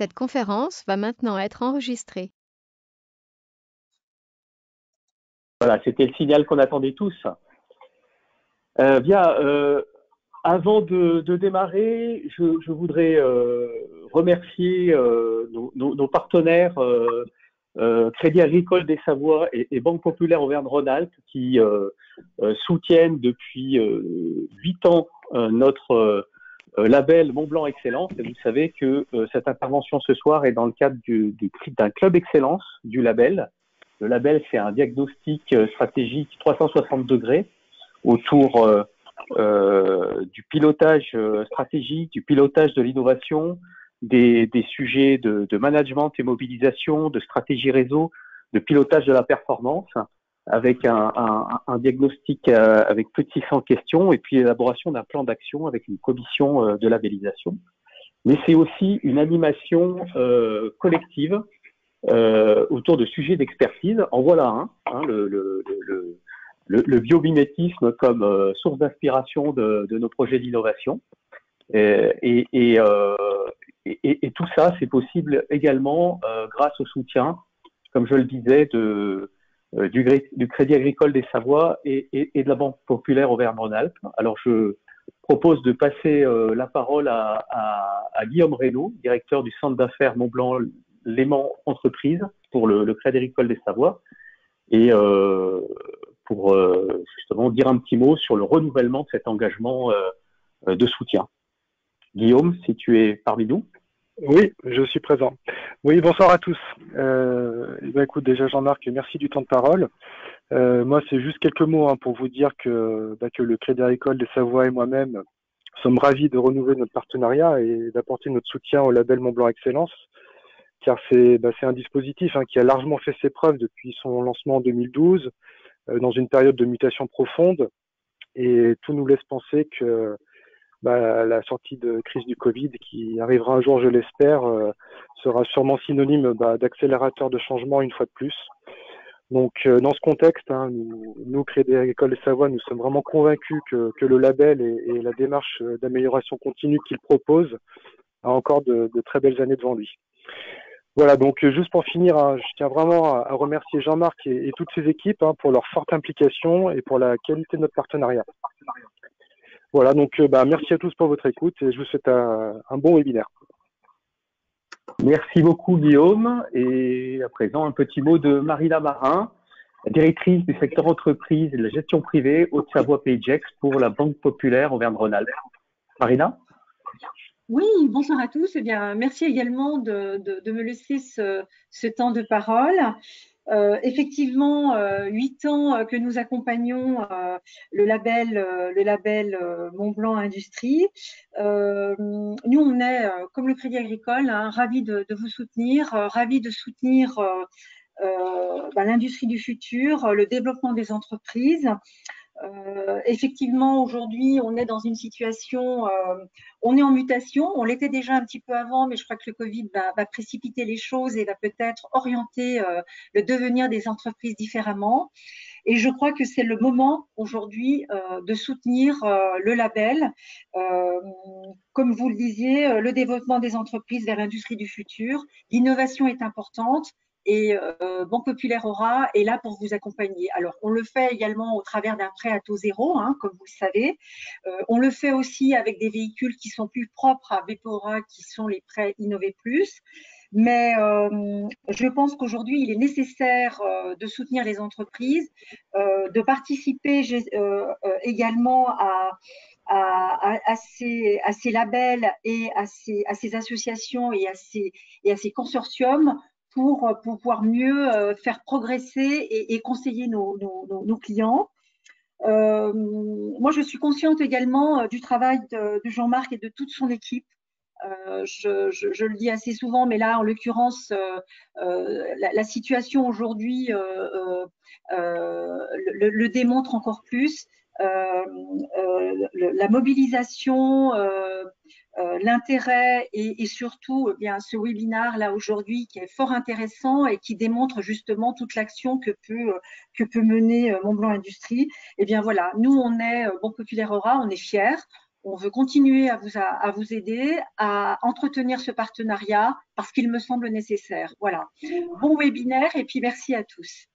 Cette conférence va maintenant être enregistrée. Voilà, c'était le signal qu'on attendait tous. Bien, avant de démarrer, je voudrais remercier nos partenaires Crédit Agricole des Savoies et Banque Populaire Auvergne-Rhône-Alpes qui soutiennent depuis 8 ans notre label Mont-Blanc Excellence. Et vous savez que cette intervention ce soir est dans le cadre d'un club excellence du label. Le label, c'est un diagnostic stratégique 360 degrés autour du pilotage stratégique, du pilotage de l'innovation, des sujets de management et mobilisation, de stratégie réseau, de pilotage de la performance, avec un diagnostic avec plus de 600 questions et puis l'élaboration d'un plan d'action avec une commission de labellisation. Mais c'est aussi une animation collective autour de sujets d'expertise. En voilà un, le biomimétisme comme source d'inspiration de nos projets d'innovation. Et tout ça, c'est possible également grâce au soutien, comme je le disais, du Crédit Agricole des Savoies et de la Banque Populaire Auvergne-Rhône-Alpes. Alors, je propose de passer la parole à Guillaume Reynaud, directeur du centre d'affaires Mont-Blanc Léman Entreprise pour le Crédit Agricole des Savoies, et pour justement dire un petit mot sur le renouvellement de cet engagement de soutien. Guillaume, si tu es parmi nous. Oui, je suis présent. Oui, bonsoir à tous. Écoute, déjà Jean-Marc, merci du temps de parole. Moi, c'est juste quelques mots pour vous dire que le Crédit Agricole des Savoies et moi-même sommes ravis de renouveler notre partenariat et d'apporter notre soutien au label Mont-Blanc Excellence, car c'est un dispositif qui a largement fait ses preuves depuis son lancement en 2012, dans une période de mutation profonde, et tout nous laisse penser que la sortie de crise du Covid, qui arrivera un jour, je l'espère, sera sûrement synonyme d'accélérateur de changement une fois de plus. Donc, dans ce contexte, nous, Crédit Agricole des Savoies, nous sommes vraiment convaincus que le label et la démarche d'amélioration continue qu'il propose a encore de très belles années devant lui. Voilà, donc juste pour finir, je tiens vraiment à remercier Jean-Marc et toutes ses équipes pour leur forte implication et pour la qualité de notre partenariat. Voilà, donc merci à tous pour votre écoute et je vous souhaite un bon webinaire. Merci beaucoup Guillaume. Et à présent, un petit mot de Marina Marin, directrice du secteur entreprise et de la gestion privée Haute-Savoie Pays Gex pour la Banque Populaire Auvergne-Rhône-Alpes. Marina ? Oui, bonsoir à tous. Eh bien, merci également de me laisser ce temps de parole. Effectivement, 8 ans que nous accompagnons le label Mont-Blanc Industrie. Nous, on est, comme le Crédit Agricole, ravis de vous soutenir, ravis de soutenir l'industrie du futur, le développement des entreprises. Effectivement, aujourd'hui, on est dans une situation, on est en mutation. On l'était déjà un petit peu avant, mais je crois que le Covid va précipiter les choses et va peut-être orienter le devenir des entreprises différemment. Et je crois que c'est le moment aujourd'hui de soutenir le label. Comme vous le disiez, le développement des entreprises vers l'industrie du futur. L'innovation est importante. Et Banque Populaire Aura est là pour vous accompagner. Alors, on le fait également au travers d'un prêt à taux zéro, comme vous le savez. On le fait aussi avec des véhicules qui sont plus propres à BPORA, qui sont les prêts Innover Plus. Mais je pense qu'aujourd'hui, il est nécessaire de soutenir les entreprises, de participer également à ces labels et à ces associations et à ces consortiums pour pouvoir mieux faire progresser et conseiller nos clients. Moi, je suis consciente également du travail de Jean-Marc et de toute son équipe. Je le dis assez souvent, mais là, en l'occurrence, la situation aujourd'hui le démontre encore plus. La mobilisation, l'intérêt et surtout ce webinaire là aujourd'hui qui est fort intéressant et qui démontre justement toute l'action que peut mener Mont-Blanc Industrie. Et bien voilà, nous on est Banque Populaire Aura, on est fiers. on veut continuer à vous aider, à entretenir ce partenariat parce qu'il me semble nécessaire. Voilà. Bon webinaire et puis merci à tous.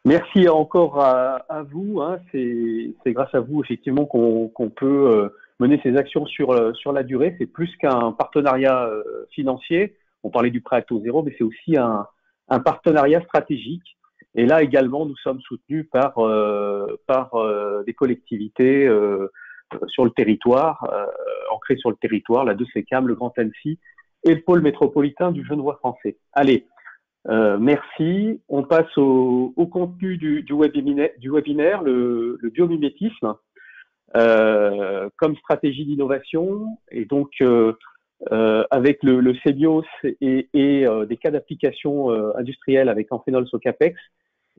Merci encore à vous. Hein. C'est grâce à vous, effectivement, qu'on peut mener ces actions sur la durée. C'est plus qu'un partenariat financier. On parlait du prêt à taux zéro, mais c'est aussi un partenariat stratégique. Et là également, nous sommes soutenus par des collectivités sur le territoire, ancrées sur le territoire, la 2CCAM, le Grand Annecy et le pôle métropolitain du Genevois français. Allez, merci. On passe au contenu du webinaire, le biomimétisme comme stratégie d'innovation. Et donc, avec le CBIOS et des cas d'application industrielle avec Amphenol Socapex.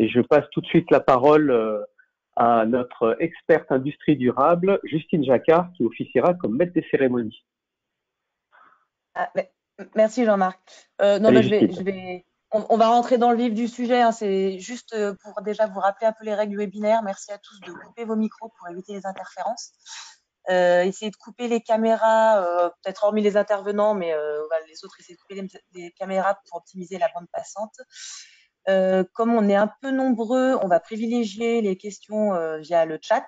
Et je passe tout de suite la parole à notre experte industrie durable, Justine Jacquard, qui officiera comme maître des cérémonies. Merci Jean-Marc. On va rentrer dans le vif du sujet. Hein. C'est juste pour déjà vous rappeler un peu les règles du webinaire. Merci à tous de couper vos micros pour éviter les interférences. Essayez de couper les caméras, peut-être hormis les intervenants, mais les autres, essayez de couper les caméras pour optimiser la bande passante. Comme on est un peu nombreux, on va privilégier les questions via le chat.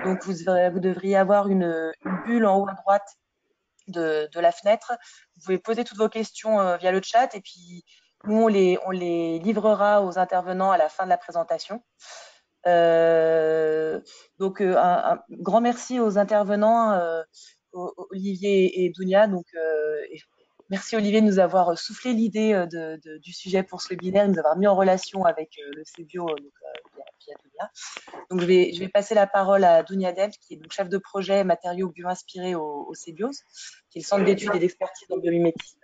Donc, vous devriez avoir une bulle en haut à droite de la fenêtre. Vous pouvez poser toutes vos questions via le chat et puis nous, on les livrera aux intervenants à la fin de la présentation. Donc, un grand merci aux intervenants, Olivier et Dounia. Donc, merci Olivier de nous avoir soufflé l'idée du sujet pour ce webinaire, de nous avoir mis en relation avec le CBIO via Dounia. Donc, je vais passer la parole à Dounia Delft, qui est donc chef de projet matériaux bio-inspirés au CBIOS, qui est le centre d'études et d'expertise en biomimétisme,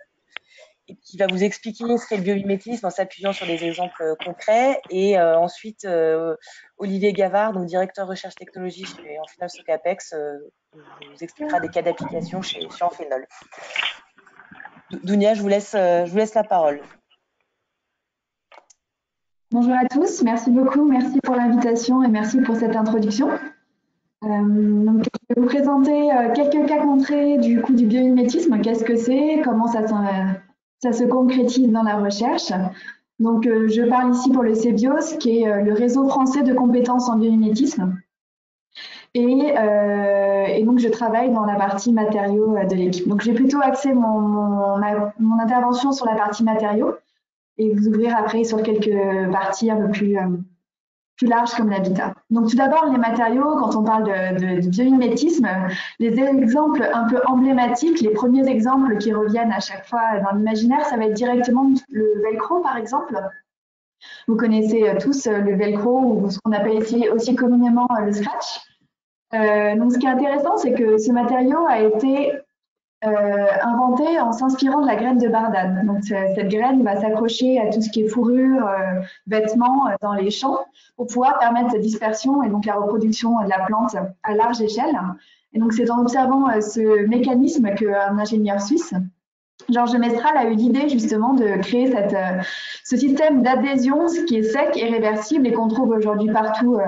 et qui va vous expliquer ce qu'est le biomimétisme en s'appuyant sur des exemples concrets. Et ensuite, Olivier Gavard, donc directeur recherche technologie chez Amphenol Socapex, vous expliquera des cas d'application chez Amphenol. Dounia, je vous laisse la parole. Bonjour à tous, merci beaucoup, merci pour l'invitation et merci pour cette introduction. Donc, je vais vous présenter quelques cas concrets du biomimétisme. Qu'est-ce que c'est? Comment ça se concrétise dans la recherche. Donc, je parle ici pour le CBIOS, qui est le réseau français de compétences en biomimétisme. Et donc, je travaille dans la partie matériaux de l'équipe. Donc, j'ai plutôt axé mon intervention sur la partie matériaux et vous ouvrir après sur quelques parties un peu plus larges comme l'habitat. Donc, tout d'abord, les matériaux, quand on parle de biomimétisme, les exemples un peu emblématiques, les premiers exemples qui reviennent à chaque fois dans l'imaginaire, ça va être directement le velcro, par exemple. Vous connaissez tous le velcro ou ce qu'on appelle ici aussi communément le scratch. Donc, ce qui est intéressant, c'est que ce matériau a été inventé en s'inspirant de la graine de bardane. Donc, cette graine va s'accrocher à tout ce qui est fourrure, vêtements dans les champs pour pouvoir permettre sa dispersion et donc la reproduction de la plante à large échelle. Et donc, c'est en observant ce mécanisme qu'un ingénieur suisse, Georges Mestral, a eu l'idée justement de créer ce système d'adhésion qui est sec et réversible et qu'on trouve aujourd'hui partout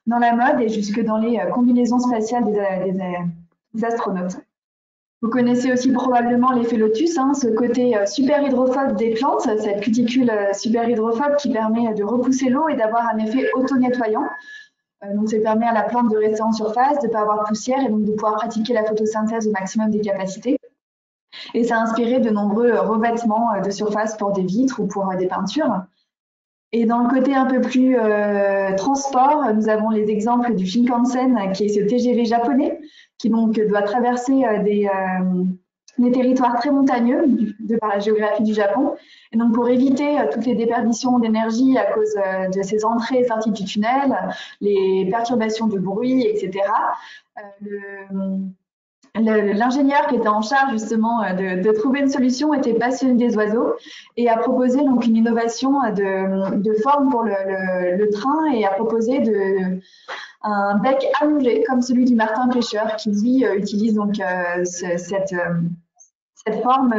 dans la mode et jusque dans les combinaisons spatiales des astronautes. Vous connaissez aussi probablement l'effet lotus, hein, ce côté super hydrophobe des plantes, cette cuticule super hydrophobe qui permet de repousser l'eau et d'avoir un effet auto-nettoyant. Donc, ça permet à la plante de rester en surface, de ne pas avoir de poussière et donc de pouvoir pratiquer la photosynthèse au maximum des capacités. Et ça a inspiré de nombreux revêtements de surface pour des vitres ou pour des peintures. Et dans le côté un peu plus transport, nous avons les exemples du Shinkansen, qui est ce TGV japonais, qui donc doit traverser des territoires très montagneux de par la géographie du Japon. Et donc pour éviter toutes les déperditions d'énergie à cause de ces entrées et sorties du tunnel, les perturbations de bruit, etc., l'ingénieur qui était en charge justement de trouver une solution était passionné des oiseaux et a proposé donc une innovation de forme pour le train et a proposé un bec allongé comme celui du martin pêcheur qui lui utilise donc cette forme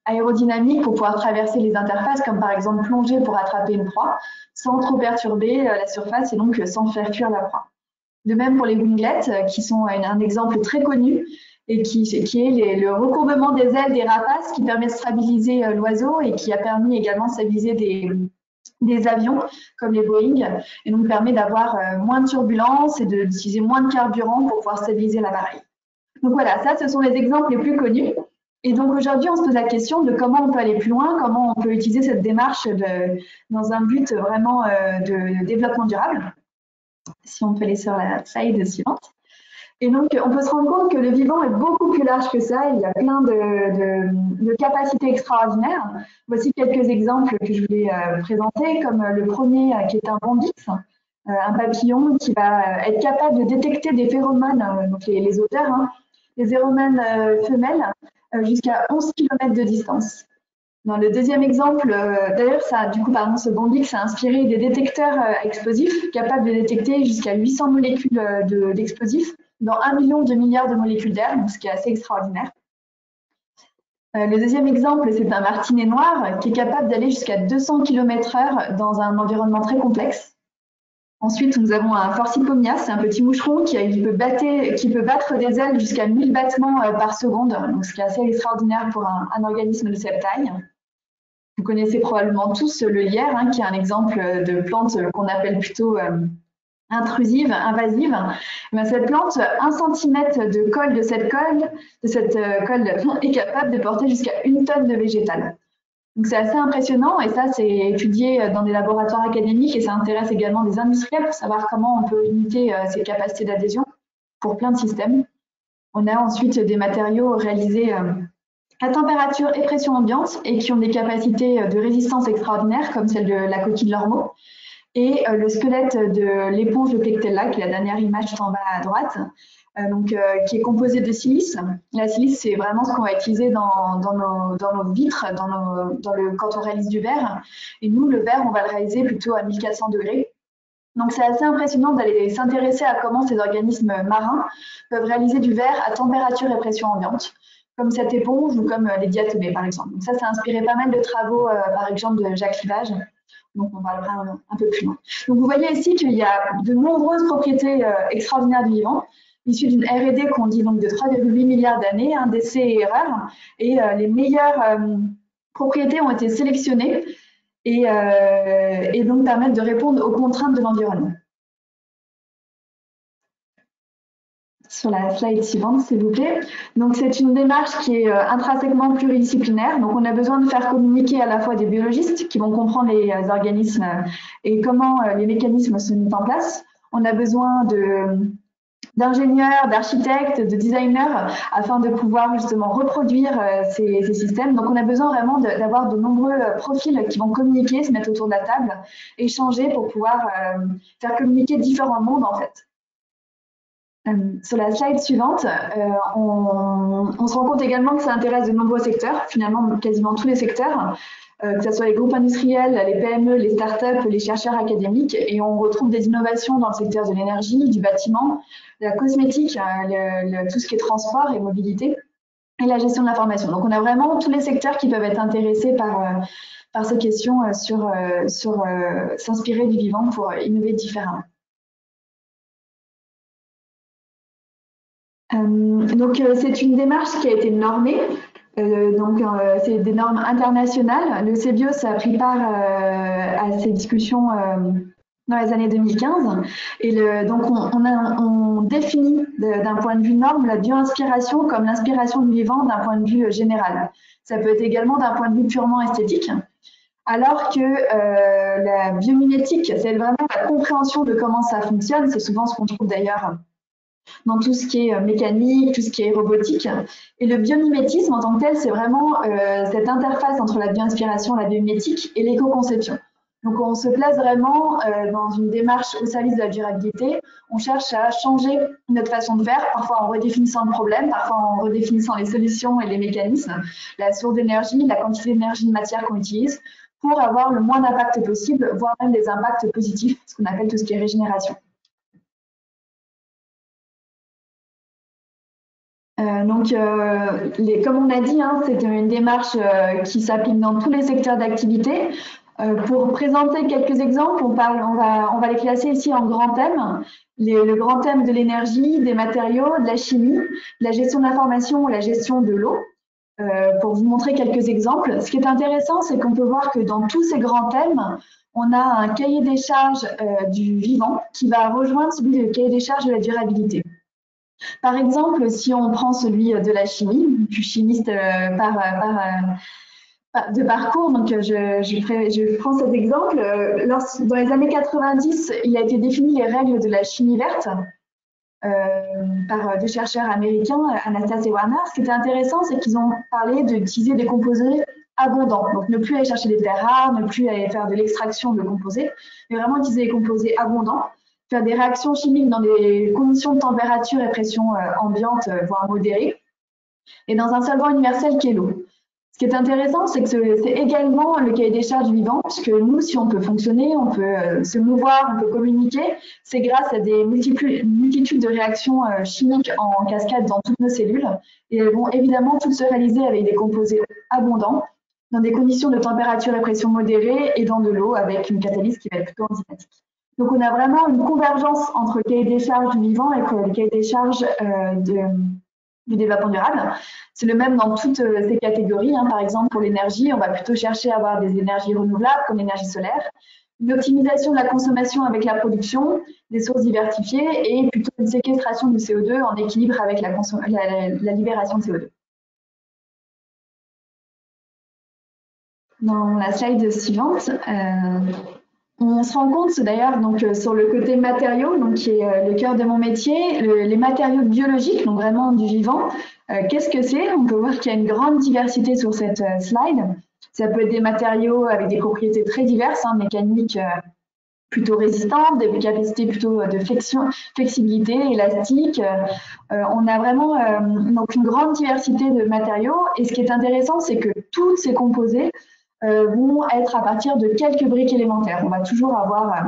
aérodynamique pour pouvoir traverser les interfaces comme par exemple plonger pour attraper une proie sans trop perturber la surface et donc sans faire cuire la proie. De même pour les winglets, qui sont un exemple très connu et qui est le recourbement des ailes des rapaces qui permet de stabiliser l'oiseau et qui a permis également de stabiliser des avions comme les Boeing et donc permet d'avoir moins de turbulences et d'utiliser moins de carburant pour pouvoir stabiliser l'appareil. Donc voilà, ça, ce sont les exemples les plus connus. Et donc aujourd'hui, on se pose la question de comment on peut aller plus loin, comment on peut utiliser cette démarche dans un but vraiment de développement durable. Si on peut aller sur la slide suivante. Et donc, on peut se rendre compte que le vivant est beaucoup plus large que ça. Il y a plein de capacités extraordinaires. Voici quelques exemples que je voulais présenter, comme le premier qui est un bombix, un papillon qui va être capable de détecter des phéromones, donc les odeurs, hein, les phéromones femelles jusqu'à 11 km de distance. Dans le deuxième exemple, d'ailleurs, ce bombix a inspiré des détecteurs explosifs capables de détecter jusqu'à 800 molécules d'explosifs dans 1 million de milliards de molécules d'air, ce qui est assez extraordinaire. Le deuxième exemple, c'est un martinet noir qui est capable d'aller jusqu'à 200 km/h dans un environnement très complexe. Ensuite, nous avons un forcipomia, c'est un petit moucheron qui peut battre des ailes jusqu'à 1000 battements par seconde, donc ce qui est assez extraordinaire pour un organisme de cette taille. Vous connaissez probablement tous le lierre, hein, qui est un exemple de plante qu'on appelle plutôt intrusive, invasive. Mais cette plante, 1 cm de colle de cette colle est capable de porter jusqu'à 1 tonne de végétal. Donc c'est assez impressionnant et ça c'est étudié dans des laboratoires académiques et ça intéresse également des industriels pour savoir comment on peut limiter ces capacités d'adhésion pour plein de systèmes. On a ensuite des matériaux réalisés à température et pression ambiante et qui ont des capacités de résistance extraordinaires comme celle de la coquille de l'ormeau et le squelette de l'éponge de Pectella, qui est la dernière image tout en bas à droite, qui est composé de silice. La silice, c'est vraiment ce qu'on va utiliser dans nos vitres, quand on réalise du verre. Et nous, le verre, on va le réaliser plutôt à 1400 degrés. Donc c'est assez impressionnant d'aller s'intéresser à comment ces organismes marins peuvent réaliser du verre à température et pression ambiante, comme cette éponge ou comme les diatomées par exemple. Donc ça a inspiré pas mal de travaux, par exemple de Jacques Rivage. Donc on parlera un peu plus loin. Donc vous voyez ici qu'il y a de nombreuses propriétés extraordinaires du vivant, issues d'une R&D qu'on dit donc de 3,8 milliards d'années, d'essais et erreurs, et les meilleures propriétés ont été sélectionnées et donc permettent de répondre aux contraintes de l'environnement. Sur la slide suivante, s'il vous plaît. Donc, c'est une démarche qui est intrinsèquement pluridisciplinaire. Donc, on a besoin de faire communiquer à la fois des biologistes qui vont comprendre les organismes et comment les mécanismes se mettent en place. On a besoin d'ingénieurs, d'architectes, de designers afin de pouvoir justement reproduire ces systèmes. Donc, on a besoin vraiment d'avoir de nombreux profils qui vont communiquer, se mettre autour de la table, échanger pour pouvoir faire communiquer différents mondes en fait. Sur la slide suivante, on se rend compte également que ça intéresse de nombreux secteurs, finalement quasiment tous les secteurs, que ce soit les groupes industriels, les PME, les startups, les chercheurs académiques, et on retrouve des innovations dans le secteur de l'énergie, du bâtiment, de la cosmétique, tout ce qui est transport et mobilité, et la gestion de l'information. Donc on a vraiment tous les secteurs qui peuvent être intéressés par ces questions sur s'inspirer du vivant pour innover différemment. Donc c'est une démarche qui a été normée, c'est des normes internationales. Le CBIOS a pris part à ces discussions dans les années 2015 et donc on définit d'un point de vue norme la bioinspiration comme l'inspiration du vivant d'un point de vue général. Ça peut être également d'un point de vue purement esthétique. Alors que la biomimétique, c'est vraiment la compréhension de comment ça fonctionne. C'est souvent ce qu'on trouve d'ailleurs dans tout ce qui est mécanique, tout ce qui est robotique. Et le biomimétisme en tant que tel, c'est vraiment cette interface entre la bioinspiration, la biomimétique et l'éco-conception. Donc on se place vraiment dans une démarche au service de la durabilité. On cherche à changer notre façon de faire, parfois en redéfinissant le problème, parfois en redéfinissant les solutions et les mécanismes, la source d'énergie, la quantité d'énergie de matière qu'on utilise, pour avoir le moins d'impact possible, voire même des impacts positifs, ce qu'on appelle tout ce qui est régénération. Comme on a dit, c'est une démarche qui s'applique dans tous les secteurs d'activité. Pour présenter quelques exemples, on va les classer ici en grands thèmes. Le grand thème de l'énergie, des matériaux, de la chimie, de la gestion de l'information ou la gestion de l'eau. Pour vous montrer quelques exemples. Ce qui est intéressant, c'est qu'on peut voir que dans tous ces grands thèmes, on a un cahier des charges du vivant qui va rejoindre celui du cahier des charges de la durabilité. Par exemple, si on prend celui de la chimie, je suis chimiste de parcours, donc je prends cet exemple. Dans les années 90, il a été défini les règles de la chimie verte par deux chercheurs américains, Anastas et Warner. Ce qui était intéressant, c'est qu'ils ont parlé d'utiliser des composés abondants. Donc, ne plus aller chercher des terres rares, ne plus aller faire de l'extraction de composés, mais vraiment utiliser des composés abondants, faire des réactions chimiques dans des conditions de température et pression ambiante, voire modérées, et dans un solvant universel qui est l'eau. Ce qui est intéressant, c'est que c'est également le cahier des charges du vivant, puisque nous, si on peut fonctionner, on peut se mouvoir, on peut communiquer, c'est grâce à des multitudes de réactions chimiques en cascade dans toutes nos cellules. Et elles vont évidemment toutes se réaliser avec des composés abondants, dans des conditions de température et pression modérées, et dans de l'eau avec une catalyse qui va être plutôt enzymatique. Donc on a vraiment une convergence entre le cahier des charges du vivant et le cahier des charges du développement durable. C'est le même dans toutes ces catégories. Par exemple, pour l'énergie, on va plutôt chercher à avoir des énergies renouvelables comme l'énergie solaire, une optimisation de la consommation avec la production, des sources diversifiées et plutôt une séquestration du CO2 en équilibre avec la libération de CO2. Dans la slide suivante, on se rend compte d'ailleurs sur le côté matériaux, donc qui est le cœur de mon métier, les matériaux biologiques, donc vraiment du vivant. Qu'est-ce que c'est? On peut voir qu'il y a une grande diversité sur cette slide. Ça peut être des matériaux avec des propriétés très diverses, mécaniques plutôt résistantes, des capacités plutôt de flexibilité, élastique. On a vraiment donc une grande diversité de matériaux. Et ce qui est intéressant, c'est que tous ces composés vont être à partir de quelques briques élémentaires. On va toujours avoir,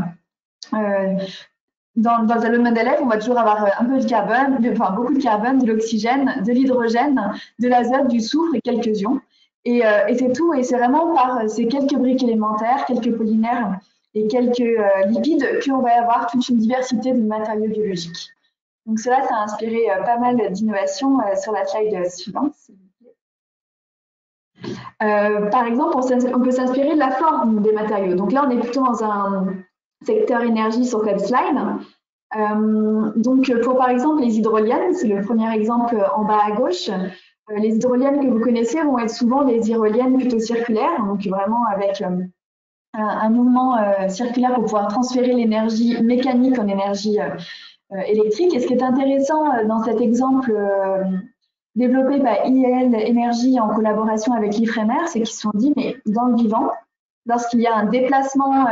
dans le tableau de modèle F, on va toujours avoir un peu de carbone, beaucoup de carbone, de l'oxygène, de l'hydrogène, de l'azote, du soufre et quelques ions. Et c'est tout. Et c'est vraiment par ces quelques briques élémentaires, quelques polymères et quelques lipides qu'on va avoir toute une diversité de matériaux biologiques. Donc cela, ça a inspiré pas mal d'innovations sur la slide suivante. Par exemple, on peut s'inspirer de la forme des matériaux. Donc là, on est plutôt dans un secteur énergie sur cette slide. Donc pour par exemple les hydroliennes, c'est le premier exemple en bas à gauche. Les hydroliennes que vous connaissez vont être souvent des hydroliennes plutôt circulaires, donc vraiment avec un mouvement circulaire pour pouvoir transférer l'énergie mécanique en énergie électrique. Et ce qui est intéressant dans cet exemple développé par IEL Énergie en collaboration avec l'IFREMER, c'est qu'ils se sont dit, mais dans le vivant, lorsqu'il y a un déplacement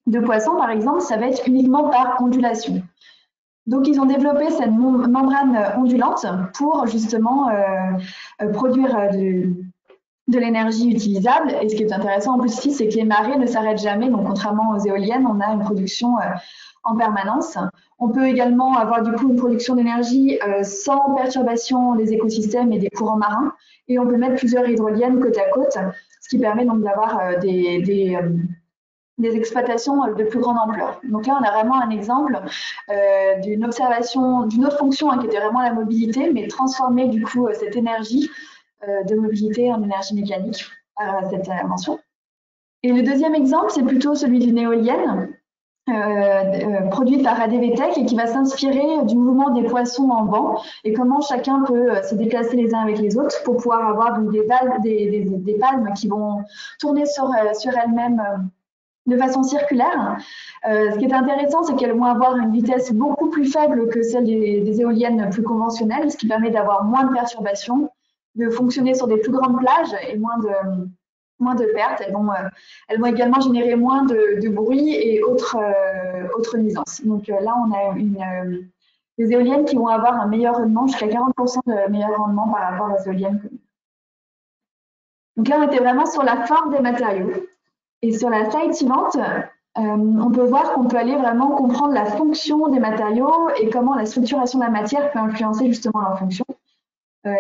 de poissons, par exemple, ça va être uniquement par ondulation. Donc, ils ont développé cette membrane ondulante pour justement produire de l'énergie utilisable. Et ce qui est intéressant en plus ici, c'est que les marées ne s'arrêtent jamais. Donc, contrairement aux éoliennes, on a une production en permanence. On peut également avoir du coup une production d'énergie sans perturbation des écosystèmes et des courants marins. Et on peut mettre plusieurs hydroliennes côte à côte, ce qui permet donc d'avoir des exploitations de plus grande ampleur. Donc là, on a vraiment un exemple d'une observation, d'une autre fonction qui était vraiment la mobilité, mais transformer du coup cette énergie de mobilité en énergie mécanique par cette invention. Et le deuxième exemple, c'est plutôt celui d'une éolienne produite par ADVTech et qui va s'inspirer du mouvement des poissons en banc et comment chacun peut se déplacer les uns avec les autres pour pouvoir avoir donc, des palmes qui vont tourner sur elles-mêmes de façon circulaire. Ce qui est intéressant, c'est qu'elles vont avoir une vitesse beaucoup plus faible que celle des éoliennes plus conventionnelles, ce qui permet d'avoir moins de perturbations, de fonctionner sur des plus grandes plages et moins de pertes. Elles vont également générer moins de bruit et autres nuisances. Donc là, on a des éoliennes qui vont avoir un meilleur rendement, jusqu'à 40% de meilleur rendement par rapport aux éoliennes communes. Donc là, on était vraiment sur la forme des matériaux. Et sur la slide suivante, on peut voir qu'on peut aller vraiment comprendre la fonction des matériaux et comment la structuration de la matière peut influencer justement leur fonction.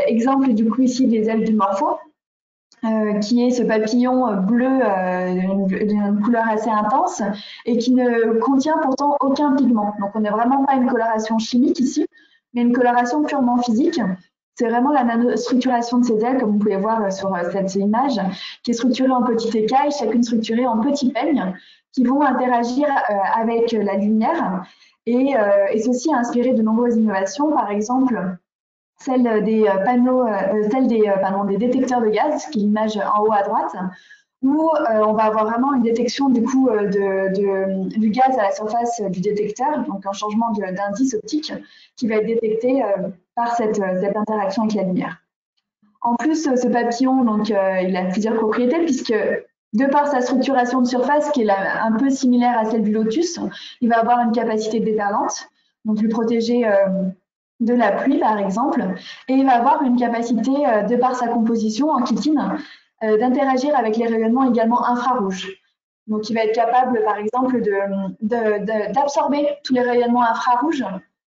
Exemple du coup ici des ailes du morpho. qui est ce papillon bleu d'une couleur assez intense et qui ne contient pourtant aucun pigment. Donc on n'est vraiment pas une coloration chimique ici, mais une coloration purement physique. C'est vraiment la nanostructuration de ces ailes, comme vous pouvez voir sur cette image, qui est structurée en petites écailles, chacune structurée en petits peignes, qui vont interagir avec la lumière. Et ceci a inspiré de nombreuses innovations, par exemple celle des des détecteurs de gaz, qui est l'image en haut à droite, où on va avoir vraiment une détection du coup du gaz à la surface du détecteur, donc un changement d'indice optique qui va être détecté par cette interaction avec la lumière. En plus, ce papillon, donc, il a plusieurs propriétés puisque de par sa structuration de surface qui est un peu similaire à celle du lotus, il va avoir une capacité déperlante, donc lui protéger de la pluie par exemple, et il va avoir une capacité, de par sa composition en chitine, d'interagir avec les rayonnements également infrarouges. Donc il va être capable par exemple d'absorber tous les rayonnements infrarouges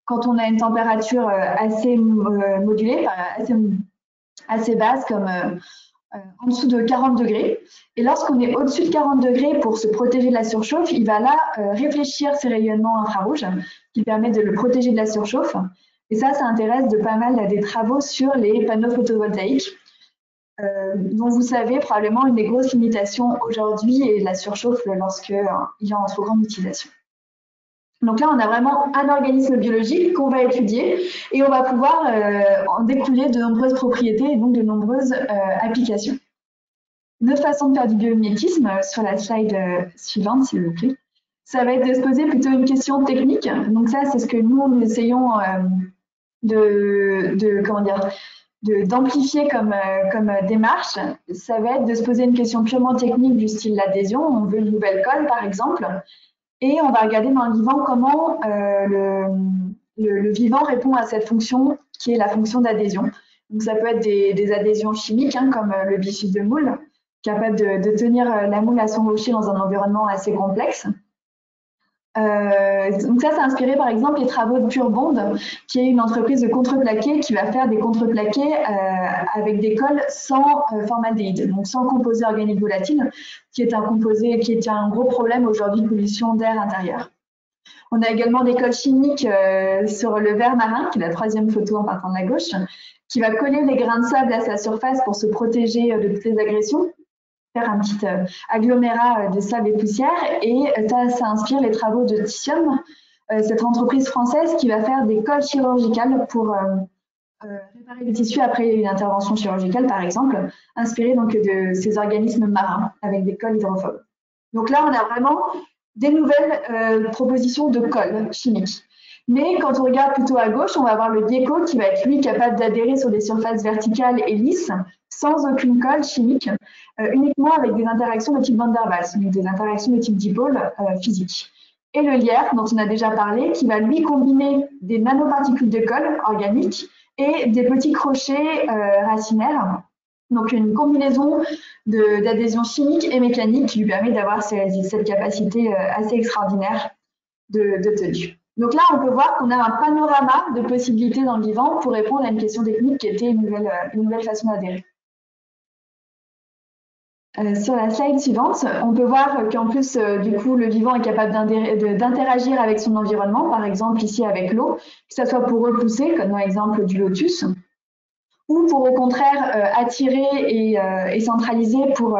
quand on a une température assez modulée, assez basse comme en dessous de 40 degrés. Et lorsqu'on est au-dessus de 40 degrés pour se protéger de la surchauffe, il va là réfléchir ces rayonnements infrarouges qui permet de le protéger de la surchauffe. Et ça intéresse de pas mal des travaux sur les panneaux photovoltaïques, dont vous savez probablement une des grosses limitations aujourd'hui est la surchauffe lorsqu'il y a en trop grande utilisation. Donc là, on a vraiment un organisme biologique qu'on va étudier et on va pouvoir en découler de nombreuses propriétés et donc de nombreuses applications. Une autre façon de faire du biomimétisme, sur la slide suivante, s'il vous plaît, ça va être de se poser plutôt une question technique. Donc ça, c'est ce que nous essayons d'amplifier comme démarche. Ça va être de se poser une question purement technique du style l'adhésion. On veut une nouvelle colle, par exemple. Et on va regarder dans le vivant comment le vivant répond à cette fonction qui est la fonction d'adhésion. Donc ça peut être des adhésions chimiques, comme le bifide de moule, capable de tenir la moule à son rocher dans un environnement assez complexe. Donc ça inspiré par exemple les travaux de Pure Bond, qui est une entreprise de contreplaqué qui va faire des contreplaqués avec des colles sans formaldéhyde, donc sans composé organique volatile, qui est un gros problème aujourd'hui de pollution d'air intérieur. On a également des colles chimiques sur le verre marin, qui est la troisième photo en partant de la gauche, qui va coller les grains de sable à sa surface pour se protéger de toutes les agressions, faire un petit agglomérat de sable et poussière, et ça inspire les travaux de Titium, cette entreprise française qui va faire des colles chirurgicales pour réparer les tissus après une intervention chirurgicale, par exemple, inspirée donc de ces organismes marins avec des colles hydrophobes. Donc là, on a vraiment des nouvelles propositions de colles chimiques. Mais quand on regarde plutôt à gauche, on va avoir le gecko qui va être lui capable d'adhérer sur des surfaces verticales et lisses, sans aucune colle chimique, uniquement avec des interactions de type Van der Waals, donc des interactions de type dipôle physique. Et le lierre, dont on a déjà parlé, qui va lui combiner des nanoparticules de colle organique et des petits crochets racinaires. Donc une combinaison d'adhésion chimique et mécanique qui lui permet d'avoir cette capacité assez extraordinaire de tenue. Donc là, on peut voir qu'on a un panorama de possibilités dans le vivant pour répondre à une question technique qui était une nouvelle façon d'adhérer. Sur la slide suivante, on peut voir qu'en plus, du coup, le vivant est capable d'interagir avec son environnement, par exemple ici avec l'eau, que ce soit pour repousser, comme dans l'exemple du lotus, ou pour au contraire attirer et centraliser pour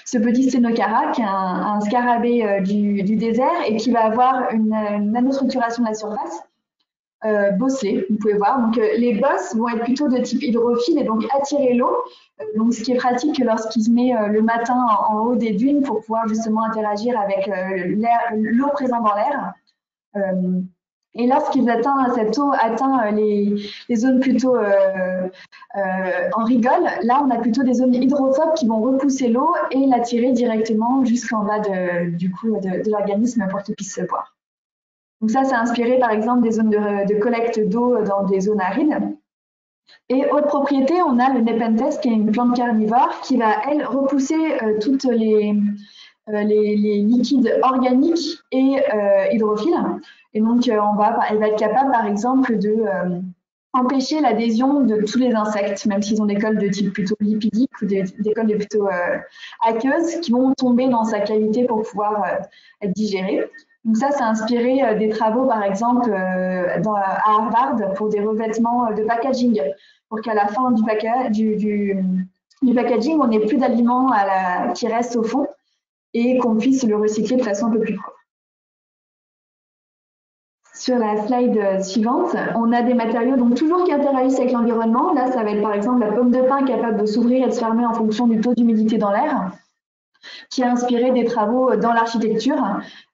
ce petit sténocara, qui est un scarabée du désert et qui va avoir une nanostructuration de la surface bosselée, vous pouvez voir. Donc les bosses vont être plutôt de type hydrophile et donc attirer l'eau, donc ce qui est pratique lorsqu'il se met le matin en haut des dunes pour pouvoir justement interagir avec l'eau présente dans l'air. Et lorsqu'il cette eau atteint les zones plutôt en rigole, là on a plutôt des zones hydrophobes qui vont repousser l'eau et l'attirer directement jusqu'en bas de l'organisme pour qu'il puisse se boire. Donc ça, c'est inspiré par exemple des zones de collecte d'eau dans des zones arides. Et autre propriété, on a le Nepenthes, qui est une plante carnivore qui va, elle, repousser toutes les liquides organiques et hydrophiles. Et donc, elle va être capable, par exemple, empêcher l'adhésion de tous les insectes, même s'ils ont des cols de type plutôt lipidique ou des cols de plutôt aqueuses, qui vont tomber dans sa cavité pour pouvoir être digérés. Donc ça inspiré des travaux, par exemple, à Harvard pour des revêtements de packaging, pour qu'à la fin du packaging, on n'ait plus d'aliments qui restent au fond et qu'on puisse le recycler de façon un peu plus propre. Sur la slide suivante, on a des matériaux donc toujours qui interagissent avec l'environnement. Là, ça va être par exemple la pomme de pin capable de s'ouvrir et de se fermer en fonction du taux d'humidité dans l'air, qui a inspiré des travaux dans l'architecture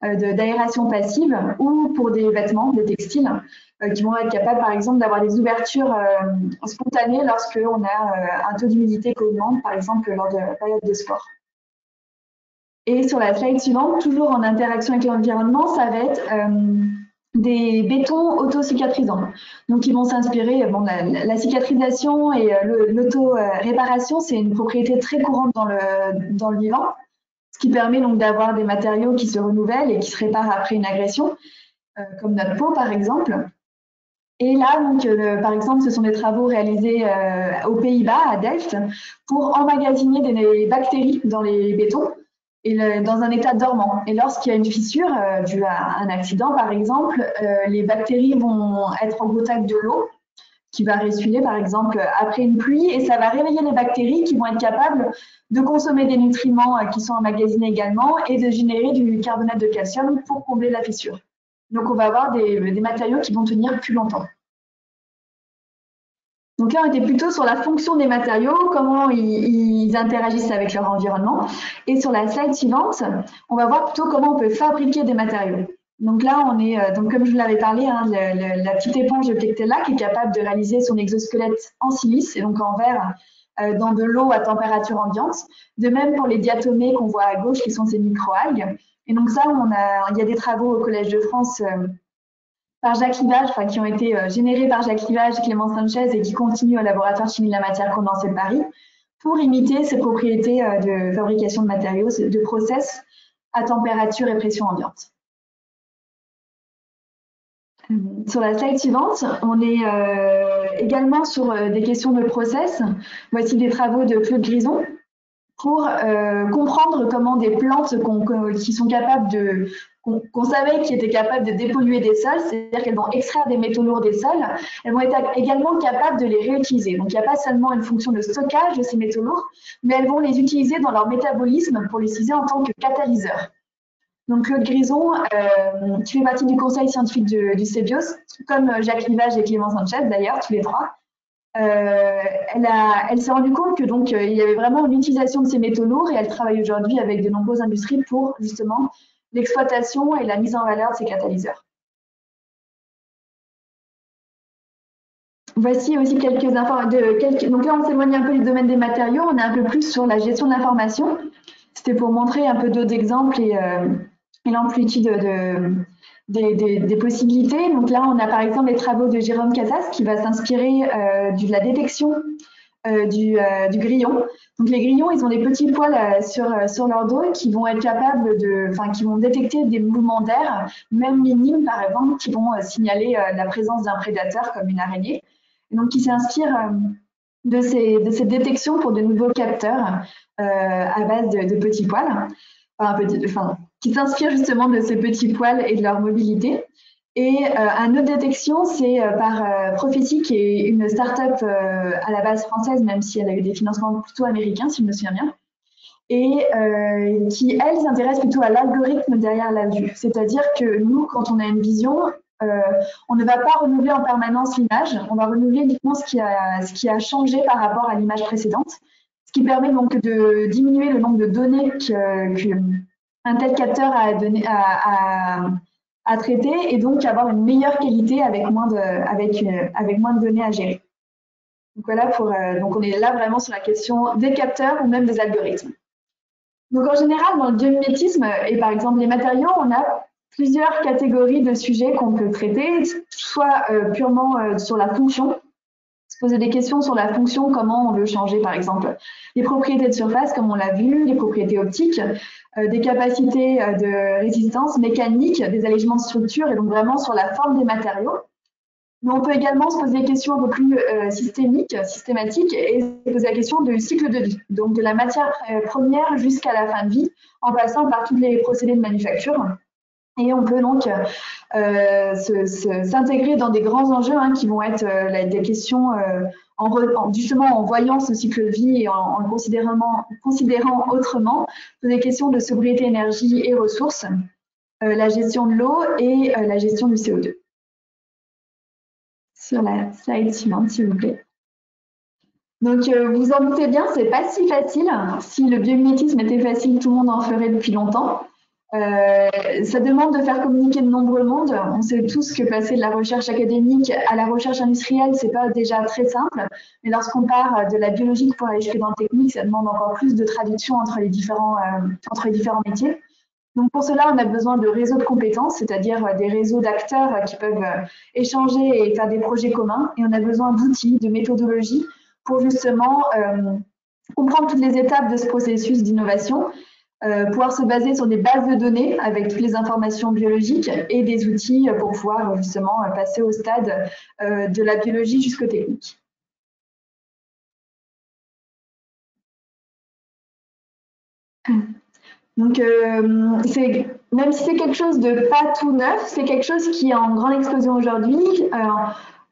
d'aération passive ou pour des vêtements, des textiles, qui vont être capables par exemple d'avoir des ouvertures spontanées lorsqu'on a un taux d'humidité qui augmente, par exemple lors de la période de sport. Et sur la slide suivante, toujours en interaction avec l'environnement, ça va être des bétons auto-cicatrisants. Donc, ils vont s'inspirer, la cicatrisation et l'auto-réparation, c'est une propriété très courante dans le vivant, ce qui permet donc d'avoir des matériaux qui se renouvellent et qui se réparent après une agression, comme notre peau, par exemple. Et là, donc, par exemple, ce sont des travaux réalisés aux Pays-Bas, à Delft, pour emmagasiner des bactéries dans les bétons, et dans un état dormant. Et lorsqu'il y a une fissure due à un accident, par exemple, les bactéries vont être en contact de l'eau qui va ressuyer, par exemple, après une pluie, et ça va réveiller les bactéries qui vont être capables de consommer des nutriments qui sont emmagasinés également et de générer du carbonate de calcium pour combler la fissure. Donc, on va avoir des matériaux qui vont tenir plus longtemps. Donc là, on était plutôt sur la fonction des matériaux, comment ils interagissent avec leur environnement. Et sur la slide suivante, on va voir plutôt comment on peut fabriquer des matériaux. Donc là, on est, donc comme je vous l'avais parlé, la petite éponge de Plectella qui est capable de réaliser son exosquelette en silice et donc en verre dans de l'eau à température ambiante. De même pour les diatomées qu'on voit à gauche, qui sont ces microalgues. Et donc ça, il y a des travaux au Collège de France par Jacques Rivage, qui ont été générés par Jacques Rivage, Clément Sanchez et qui continuent au laboratoire chimie de la matière condensée de Paris pour imiter ces propriétés de fabrication de matériaux, de process à température et pression ambiante. Sur la slide suivante, on est également sur des questions de process. Voici des travaux de Claude Grison pour comprendre comment des plantes qui sont capables qu'on savait qu'ils étaient capables de dépolluer des sols, c'est-à-dire qu'elles vont extraire des métaux lourds des sols, elles vont être également capables de les réutiliser. Donc, il n'y a pas seulement une fonction de stockage de ces métaux lourds, mais elles vont les utiliser dans leur métabolisme pour les utiliser en tant que catalyseurs. Donc, Claude Grison, qui fait partie du conseil scientifique du CEBIOS, comme Jacques Rivage et Clément Sanchez d'ailleurs, tous les trois, elle s'est rendue compte que donc il y avait vraiment une utilisation de ces métaux lourds et elle travaille aujourd'hui avec de nombreuses industries pour justement l'exploitation et la mise en valeur de ces catalyseurs. Voici aussi quelques informations. Donc là, on s'éloigne un peu du domaine des matériaux, on est un peu plus sur la gestion de l'information. C'était pour montrer un peu d'autres exemples et l'amplitude des possibilités. Donc là, on a par exemple les travaux de Jérôme Casas qui va s'inspirer de la détection du grillon. Donc les grillons, ils ont des petits poils sur leur dos qui vont être capables qui vont détecter des mouvements d'air, même minimes par exemple, qui vont signaler la présence d'un prédateur comme une araignée. Et donc, qui s'inspirent de ces détections pour de nouveaux capteurs à base de petits poils, qui s'inspirent justement de ces petits poils et de leur mobilité. Et une autre détection, c'est par Prophecy, qui est une start-up à la base française, même si elle a eu des financements plutôt américains, si je me souviens bien, et qui, elle, s'intéresse plutôt à l'algorithme derrière la vue. C'est-à-dire que nous, quand on a une vision, on ne va pas renouveler en permanence l'image, on va renouveler uniquement ce qui a changé par rapport à l'image précédente, ce qui permet donc de diminuer le nombre de données qu'un tel capteur a traiter et donc avoir une meilleure qualité avec moins de données à gérer. Donc voilà, donc on est là vraiment sur la question des capteurs ou même des algorithmes. Donc en général, dans le biomimétisme et par exemple les matériaux, on a plusieurs catégories de sujets qu'on peut traiter, soit purement sur la fonction, se poser des questions sur la fonction, comment on veut changer par exemple les propriétés de surface, comme on l'a vu, les propriétés optiques, des capacités de résistance mécanique, des allégements de structure et donc vraiment sur la forme des matériaux. Mais on peut également se poser des questions un peu plus systématiques, et se poser la question du cycle de vie, donc de la matière première jusqu'à la fin de vie, en passant par tous les procédés de manufacture. Et on peut donc s'intégrer dans des grands enjeux qui vont être des questions justement en voyant ce cycle de vie et en le considérant autrement, des questions de sobriété énergie et ressources, la gestion de l'eau et la gestion du CO2. Sur la slide suivante, s'il vous plaît. Donc, vous en doutez bien, c'est pas si facile. Si le biomimétisme était facile, tout le monde en ferait depuis longtemps. Ça demande de faire communiquer de nombreux mondes. On sait tous que passer de la recherche académique à la recherche industrielle, c'est pas déjà très simple. Mais lorsqu'on part de la biologique pour aller jusque dans le technique, ça demande encore plus de traduction entre les différents métiers. Donc pour cela, on a besoin de réseaux de compétences, c'est-à-dire des réseaux d'acteurs qui peuvent échanger et faire des projets communs. Et on a besoin d'outils, de méthodologies pour justement comprendre toutes les étapes de ce processus d'innovation, pouvoir se baser sur des bases de données avec toutes les informations biologiques et des outils pour pouvoir justement passer au stade de la biologie jusqu'au technique. Donc, même si c'est quelque chose de pas tout neuf, c'est quelque chose qui est en grande explosion aujourd'hui.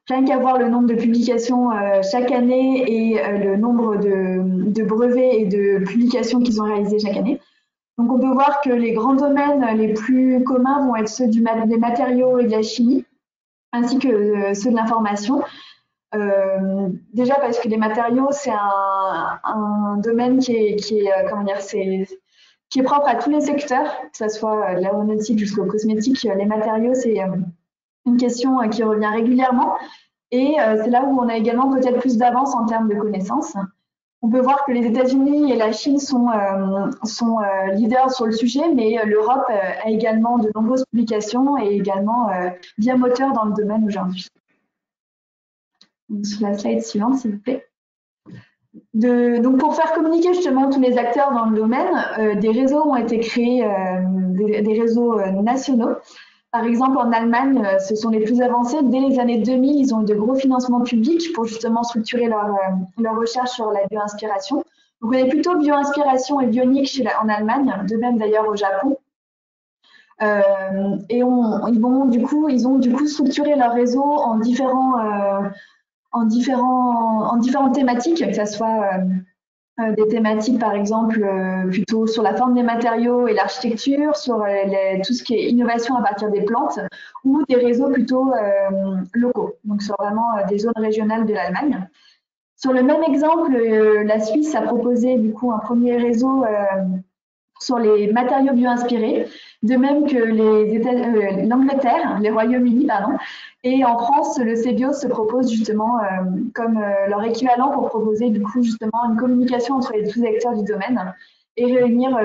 Rien qu'à voir le nombre de publications chaque année et le nombre de brevets et de publications qu'ils ont réalisés chaque année. Donc, on peut voir que les grands domaines les plus communs vont être ceux des matériaux et de la chimie, ainsi que ceux de l'information. Déjà parce que les matériaux, c'est un domaine qui est propre à tous les secteurs, que ce soit de l'aéronautique jusqu'aux cosmétiques. Les matériaux, c'est une question qui revient régulièrement et c'est là où on a également peut-être plus d'avance en termes de connaissances. On peut voir que les États-Unis et la Chine sont leaders sur le sujet, mais l'Europe a également de nombreuses publications et également bien moteur dans le domaine aujourd'hui. Sur la slide suivante, s'il vous plaît. Donc pour faire communiquer justement tous les acteurs dans le domaine, des réseaux ont été créés, des réseaux nationaux. Par exemple, en Allemagne, ce sont les plus avancés. Dès les années 2000, ils ont eu de gros financements publics pour justement structurer leur recherche sur la bioinspiration. Donc on est plutôt bioinspiration et bionique en Allemagne, de même d'ailleurs au Japon. Et ils ont du coup structuré leur réseau en différentes thématiques, que ce soit des thématiques par exemple plutôt sur la forme des matériaux et l'architecture, sur tout ce qui est innovation à partir des plantes, ou des réseaux plutôt locaux, donc sur vraiment des zones régionales de l'Allemagne. Sur le même exemple, la Suisse a proposé du coup un premier réseau sur les matériaux bioinspirés, de même que l'Angleterre, les Royaumes-Unis, pardon. Et en France, le CBIO se propose justement comme leur équivalent pour proposer du coup justement une communication entre les tous acteurs du domaine et réunir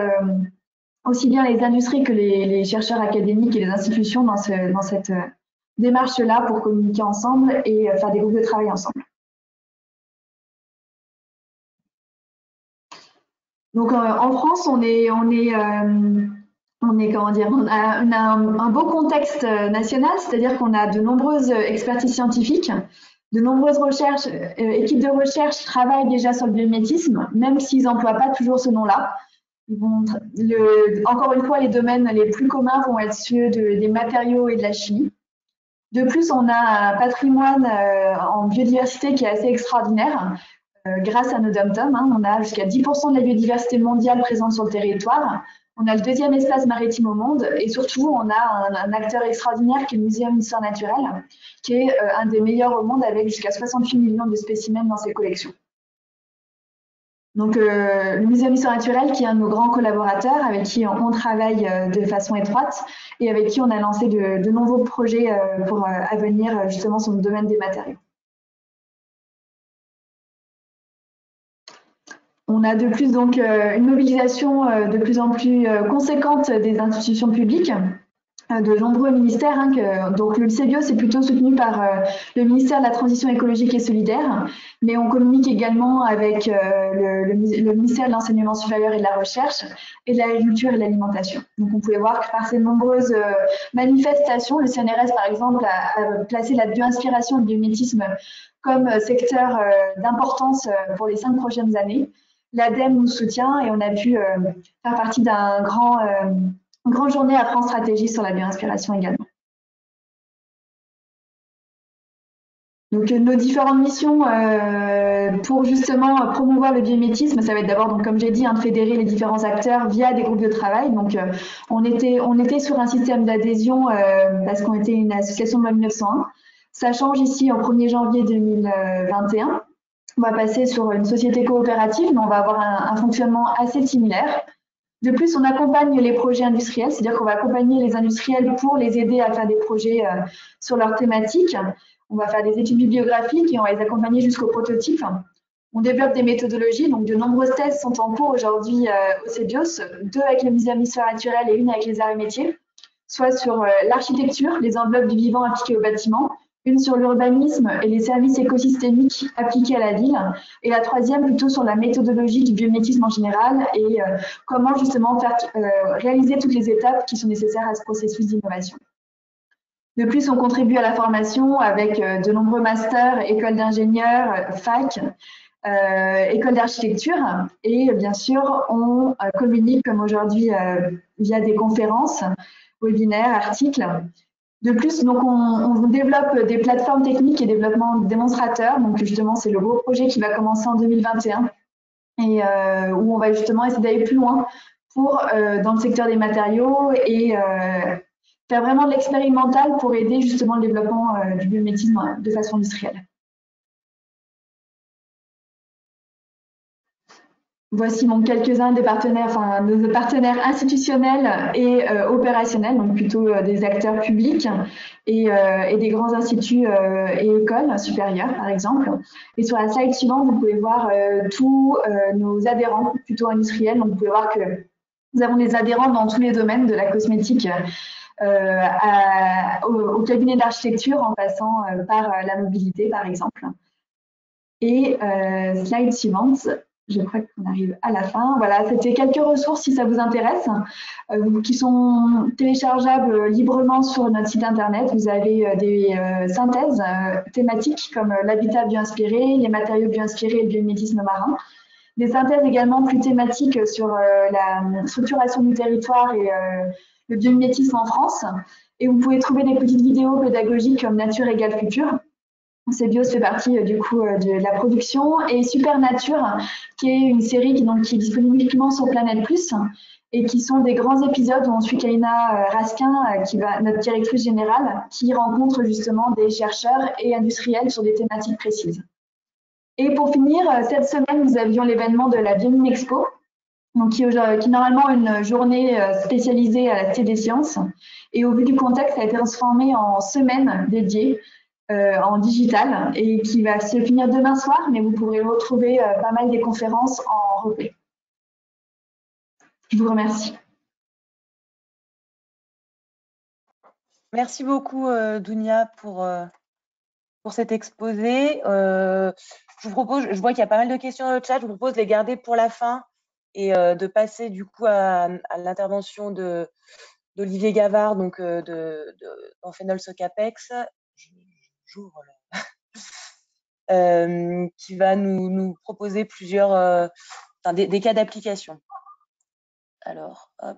aussi bien les industries que les chercheurs académiques et les institutions dans cette démarche-là pour communiquer ensemble et faire des groupes de travail ensemble. Donc en France, on a un beau contexte national, c'est-à-dire qu'on a de nombreuses expertises scientifiques, de nombreuses équipes de recherche travaillent déjà sur le biomimétisme, même s'ils n'emploient pas toujours ce nom-là. Encore une fois, les domaines les plus communs vont être ceux des matériaux et de la chimie. De plus, on a un patrimoine en biodiversité qui est assez extraordinaire. Grâce à nos dom-toms, on a jusqu'à 10% de la biodiversité mondiale présente sur le territoire. On a le deuxième espace maritime au monde et surtout, on a un acteur extraordinaire qui est le Muséum d'histoire naturelle, qui est un des meilleurs au monde avec jusqu'à 68 millions de spécimens dans ses collections. Donc, le Muséum d'histoire naturelle qui est un de nos grands collaborateurs avec qui on travaille de façon étroite et avec qui on a lancé de nombreux projets à venir justement sur le domaine des matériaux. On a de plus donc une mobilisation de plus en plus conséquente des institutions publiques. de nombreux ministères. Donc le lycée bio, c'est plutôt soutenu par le ministère de la Transition écologique et solidaire, mais on communique également avec le ministère de l'Enseignement supérieur et de la Recherche et de l'Agriculture et de l'Alimentation. Donc on pouvait voir que par ces nombreuses manifestations, le CNRS par exemple a placé la bioinspiration et le biomimétisme comme secteur d'importance pour les 5 prochaines années. L'ADEME nous soutient et on a pu faire partie d'un une grande journée à France Stratégie sur la bioinspiration également. Donc nos différentes missions pour justement promouvoir le biomimétisme, ça va être d'abord, donc comme j'ai dit, de fédérer les différents acteurs via des groupes de travail. Donc on était sur un système d'adhésion parce qu'on était une association de loi 1901. Ça change ici au 1er janvier 2021. On va passer sur une société coopérative, mais on va avoir un fonctionnement assez similaire. De plus, on accompagne les projets industriels, c'est-à-dire qu'on va accompagner les industriels pour les aider à faire des projets sur leur thématique. On va faire des études bibliographiques et on va les accompagner jusqu'au prototype. On développe des méthodologies, donc de nombreuses thèses sont en cours aujourd'hui au CEBIOS, 2 avec le Muséum d'histoire naturelle et 1 avec les arts et métiers, soit sur l'architecture, les enveloppes du vivant appliquées au bâtiment, une sur l'urbanisme et les services écosystémiques appliqués à la ville, et la 3e plutôt sur la méthodologie du biomimétisme en général et comment justement faire réaliser toutes les étapes qui sont nécessaires à ce processus d'innovation. De plus, on contribue à la formation avec de nombreux masters, écoles d'ingénieurs, fac, écoles d'architecture, et bien sûr, on communique comme aujourd'hui via des conférences, webinaires, articles. De plus, donc on développe des plateformes techniques et développement démonstrateurs. Donc justement, c'est le gros projet qui va commencer en 2021 et où on va justement essayer d'aller plus loin pour dans le secteur des matériaux et faire vraiment de l'expérimental pour aider justement le développement du biomimétisme de façon industrielle. Voici donc quelques-uns des partenaires, enfin nos partenaires institutionnels et opérationnels, donc plutôt des acteurs publics et des grands instituts et écoles supérieures, par exemple. Et sur la slide suivante, vous pouvez voir tous nos adhérents, plutôt industriels. Donc vous pouvez voir que nous avons des adhérents dans tous les domaines, de la cosmétique au cabinet d'architecture, en passant par la mobilité, par exemple. Et slide suivante. Je crois qu'on arrive à la fin. Voilà, c'était quelques ressources si ça vous intéresse, qui sont téléchargeables librement sur notre site internet. Vous avez des synthèses thématiques comme l'habitat bioinspiré, les matériaux bioinspirés et le biomimétisme marin. Des synthèses également plus thématiques sur la structuration du territoire et le biomimétisme en France. Et vous pouvez trouver des petites vidéos pédagogiques comme Nature égale futur. CEBIOS fait partie du coup de la production, et Supernature, qui est une série qui est disponible uniquement sur Planète Plus et qui sont des grands épisodes où on suit Kaina Raskin, notre directrice générale, qui rencontre justement des chercheurs et industriels sur des thématiques précises. Et pour finir, cette semaine, nous avions l'événement de la Biomime Expo, donc qui est normalement une journée spécialisée à la Cité des Sciences. Et au vu du contexte, ça a été transformé en semaine dédiée en digital et qui va se finir demain soir, mais vous pourrez retrouver pas mal des conférences en replay. Je vous remercie. Merci beaucoup, Dounia, pour cet exposé. Je vous propose, je vois qu'il y a pas mal de questions dans le chat, je vous propose de les garder pour la fin et de passer du coup à l'intervention d'Olivier Gavard, donc d'Enphénol Socapex. J'ouvre qui va nous proposer plusieurs des cas d'application. Alors, hop.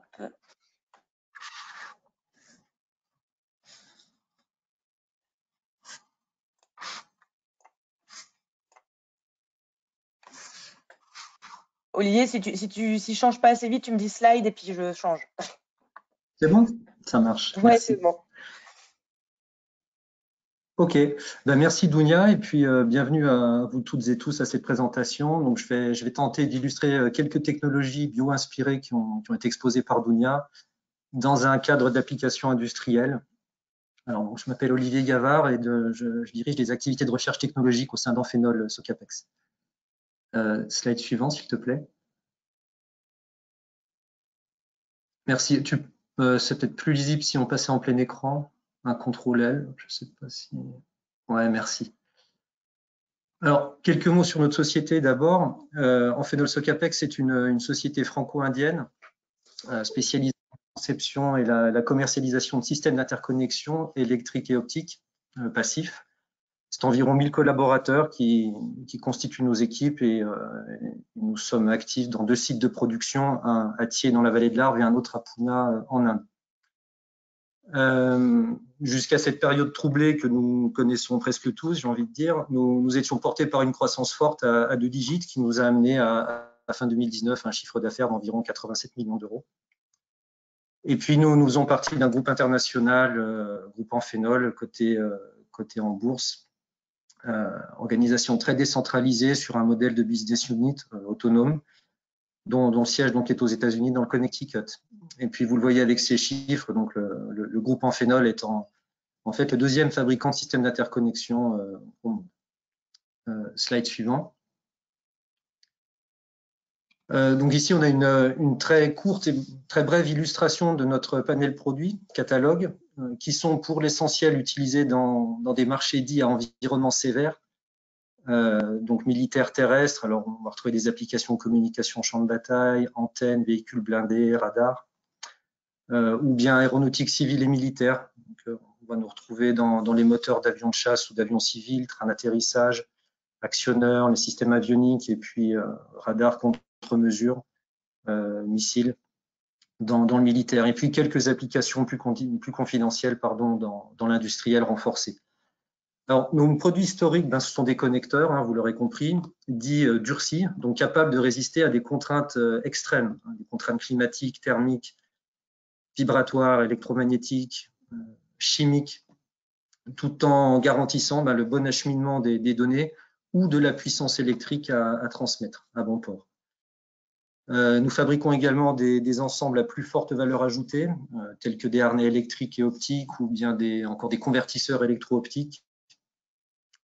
Olivier, si je change pas assez vite, tu me dis slide et puis je change. C'est bon? Ça marche. Ouais, c'est bon. Ok, merci Dounia et puis bienvenue à vous toutes et tous à cette présentation. Donc je vais tenter d'illustrer quelques technologies bio-inspirées qui ont été exposées par Dounia dans un cadre d'application industrielle. Alors donc, je m'appelle Olivier Gavard et je dirige les activités de recherche technologique au sein d'Enphénol Socapex. Slide suivant s'il te plaît. Merci. C'est peut-être plus lisible si on passait en plein écran. Un CTRL L, je ne sais pas si... Ouais, merci. Alors, quelques mots sur notre société d'abord. Amphenol Socapex est une société franco-indienne spécialisée en la conception et la commercialisation de systèmes d'interconnexion électrique et optique passifs. C'est environ 1000 collaborateurs qui constituent nos équipes et nous sommes actifs dans 2 sites de production, un à Thiès dans la vallée de l'Arve et un autre à Poona en Inde. Jusqu'à cette période troublée que nous connaissons presque tous, j'ai envie de dire, nous étions portés par une croissance forte à 2 digits qui nous a amené à fin 2019 un chiffre d'affaires d'environ 87 millions d'euros. Et puis nous faisons partie d'un groupe international, groupe Amphenol, coté en bourse. Organisation très décentralisée sur un modèle de business unit autonome dont le siège donc est aux États-Unis dans le Connecticut. Et puis vous le voyez avec ces chiffres, donc le groupe Amphenol est en fait le 2e fabricant de systèmes d'interconnexion au monde. Slide suivant. Donc ici on a une très courte et très brève illustration de notre panel produit catalogue qui sont pour l'essentiel utilisés dans des marchés dits à environnement sévère, donc militaires terrestres. Alors on va retrouver des applications communication champ de bataille, antennes, véhicules blindés, radars, ou bien aéronautique civile et militaire. Donc, on va nous retrouver dans les moteurs d'avions de chasse ou d'avions civils, trains d'atterrissage, actionneurs, les systèmes avioniques et puis radars contre-mesure, missiles dans le militaire. Et puis quelques applications plus confidentielles dans l'industriel renforcé. Alors, nos produits historiques, ce sont des connecteurs, vous l'aurez compris, dits durcis, donc capables de résister à des contraintes extrêmes, des contraintes climatiques, thermiques, vibratoires, électromagnétiques, chimiques, tout en garantissant le bon acheminement des données ou de la puissance électrique à transmettre à bon port. Nous fabriquons également des ensembles à plus forte valeur ajoutée, tels que des harnais électriques et optiques ou bien encore des convertisseurs électro-optiques,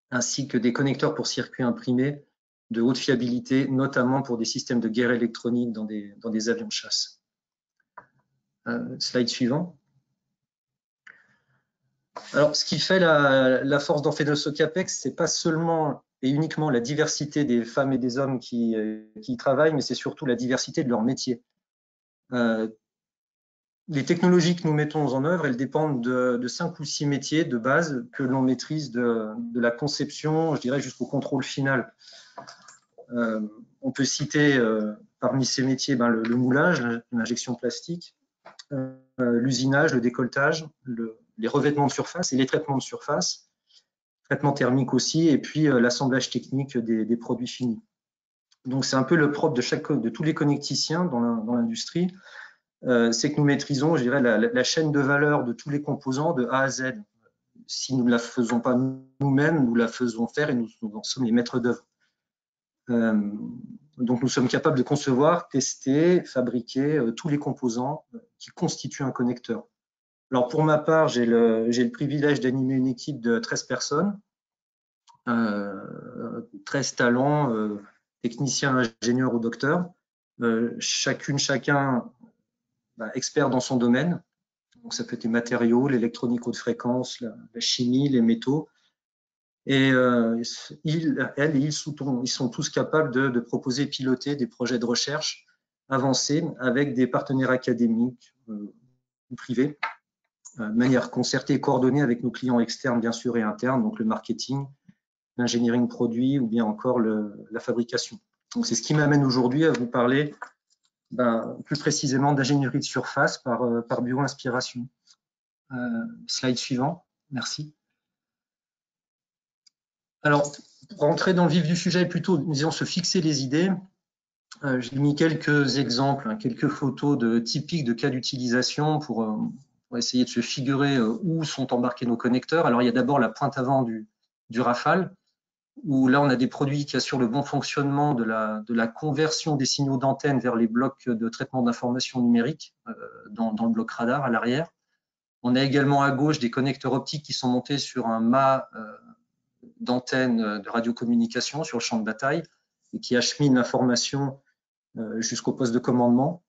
ainsi que des connecteurs pour circuits imprimés de haute fiabilité, notamment pour des systèmes de guerre électronique dans des avions de chasse. Slide suivant. Alors, ce qui fait la force d'Amphenol Socapex, c'est pas seulement et uniquement la diversité des femmes et des hommes qui y travaillent, mais c'est surtout la diversité de leur métier. Les technologies que nous mettons en œuvre, elles dépendent de 5 ou 6 métiers de base que l'on maîtrise de la conception, je dirais, jusqu'au contrôle final. On peut citer parmi ces métiers le moulage, l'injection plastique, l'usinage, le décolletage, les revêtements de surface et les traitements de surface, traitement thermique aussi, et puis l'assemblage technique des produits finis. Donc c'est un peu le propre de tous les connecticiens dans l'industrie, c'est que nous maîtrisons, je dirais, la chaîne de valeur de tous les composants de A à Z. Si nous ne la faisons pas nous-mêmes, nous la faisons faire et nous en sommes les maîtres d'œuvre. Donc nous sommes capables de concevoir, tester, fabriquer tous les composants qui constituent un connecteur. Alors pour ma part, j'ai le privilège d'animer une équipe de 13 personnes, 13 talents, techniciens, ingénieurs ou docteurs, chacun expert dans son domaine. Donc ça peut être les matériaux, l'électronique haute fréquence, la chimie, les métaux. Et ils sont tous capables de proposer et piloter des projets de recherche avancés avec des partenaires académiques ou privés, de manière concertée et coordonnée avec nos clients externes, bien sûr, et internes, donc le marketing, l'engineering produit ou bien encore la fabrication. Donc c'est ce qui m'amène aujourd'hui à vous parler plus précisément d'ingénierie de surface par bio-inspiration. Slide suivant, merci. Alors, pour rentrer dans le vif du sujet, plutôt, disons, se fixer les idées, j'ai mis quelques exemples, quelques photos typiques de cas d'utilisation pour essayer de se figurer où sont embarqués nos connecteurs. Alors, il y a d'abord la pointe avant du Rafale, où là, on a des produits qui assurent le bon fonctionnement de la conversion des signaux d'antenne vers les blocs de traitement d'information numérique dans le bloc radar à l'arrière. On a également à gauche des connecteurs optiques qui sont montés sur un mât d'antenne de radiocommunication sur le champ de bataille et qui acheminent l'information jusqu'au poste de commandement.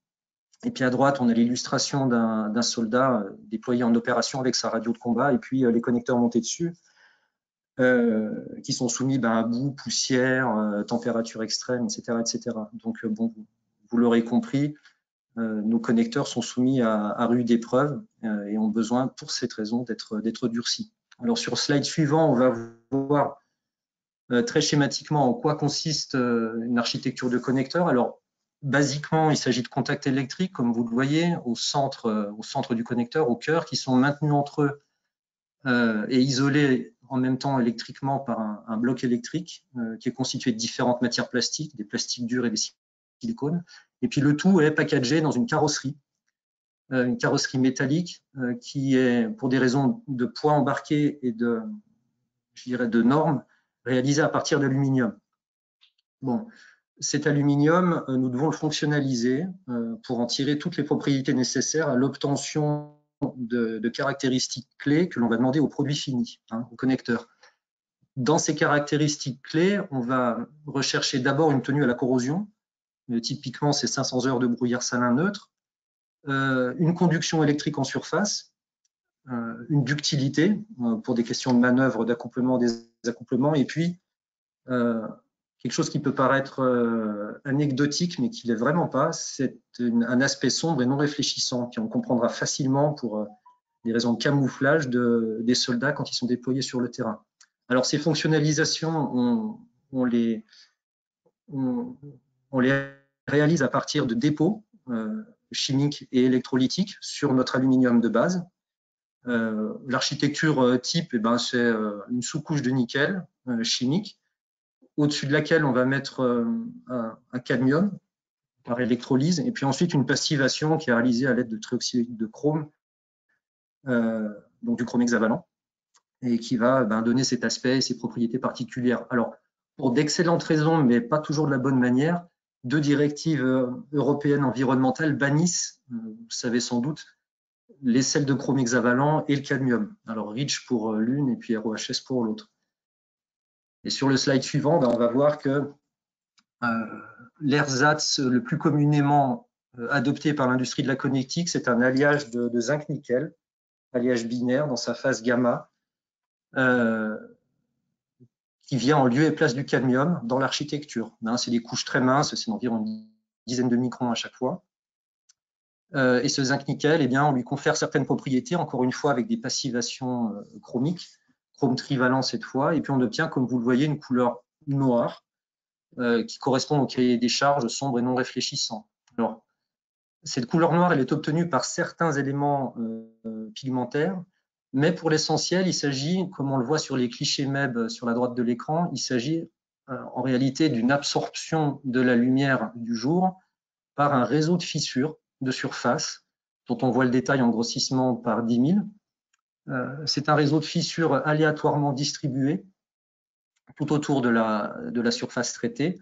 Et puis à droite, on a l'illustration d'un soldat déployé en opération avec sa radio de combat et puis les connecteurs montés dessus qui sont soumis à boue, poussière, température extrême, etc. etc. Donc, bon, vous l'aurez compris, nos connecteurs sont soumis à rude épreuve et ont besoin, pour cette raison, d'être durcis. Alors, sur le slide suivant, on va voir très schématiquement en quoi consiste une architecture de connecteur. Alors, basiquement, il s'agit de contacts électriques, comme vous le voyez, au centre du connecteur, au cœur, qui sont maintenus entre eux et isolés en même temps électriquement par un bloc électrique qui est constitué de différentes matières plastiques, des plastiques durs et des silicones. Et puis le tout est packagé dans une carrosserie métallique qui est, pour des raisons de poids embarqué et de normes, réalisée à partir d'aluminium. Bon, cet aluminium, nous devons le fonctionnaliser pour en tirer toutes les propriétés nécessaires à l'obtention de caractéristiques clés que l'on va demander au produit fini, au connecteur. Dans ces caractéristiques clés, on va rechercher d'abord une tenue à la corrosion. Typiquement, c'est 500 heures de brouillard salin neutre, une conduction électrique en surface, une ductilité pour des questions de manœuvre, d'accouplement, désaccouplement, et puis quelque chose qui peut paraître anecdotique, mais qui ne l'est vraiment pas, c'est un aspect sombre et non réfléchissant, qu'on comprendra facilement pour des raisons de camouflage des soldats quand ils sont déployés sur le terrain. Alors, ces fonctionnalisations, on les réalise à partir de dépôts chimiques et électrolytiques sur notre aluminium de base. L'architecture type, c'est une sous-couche de nickel chimique, au-dessus de laquelle on va mettre un cadmium par électrolyse, et puis ensuite une passivation qui est réalisée à l'aide de trioxyde de chrome, donc du chrome hexavalent, et qui va donner cet aspect et ces propriétés particulières. Alors, pour d'excellentes raisons, mais pas toujours de la bonne manière, 2 directives européennes environnementales bannissent, vous savez sans doute, les sels de chrome hexavalent et le cadmium. Alors, REACH pour l'une et puis RoHS pour l'autre. Et sur le slide suivant, on va voir que l'ersatz le plus communément adopté par l'industrie de la connectique, c'est un alliage de zinc-nickel, alliage binaire dans sa phase gamma, qui vient en lieu et place du cadmium dans l'architecture. C'est des couches très minces, c'est environ une dizaine de microns à chaque fois. Et ce zinc-nickel, on lui confère certaines propriétés, encore une fois avec des passivations chromiques, chrome trivalent cette fois, et puis on obtient, comme vous le voyez, une couleur noire qui correspond au cahier des charges sombre et non réfléchissant. Alors, cette couleur noire, elle est obtenue par certains éléments pigmentaires, mais pour l'essentiel, il s'agit, comme on le voit sur les clichés MEB sur la droite de l'écran, il s'agit en réalité d'une absorption de la lumière du jour par un réseau de fissures de surface, dont on voit le détail en grossissement par 10 000. C'est un réseau de fissures aléatoirement distribué tout autour de la surface traitée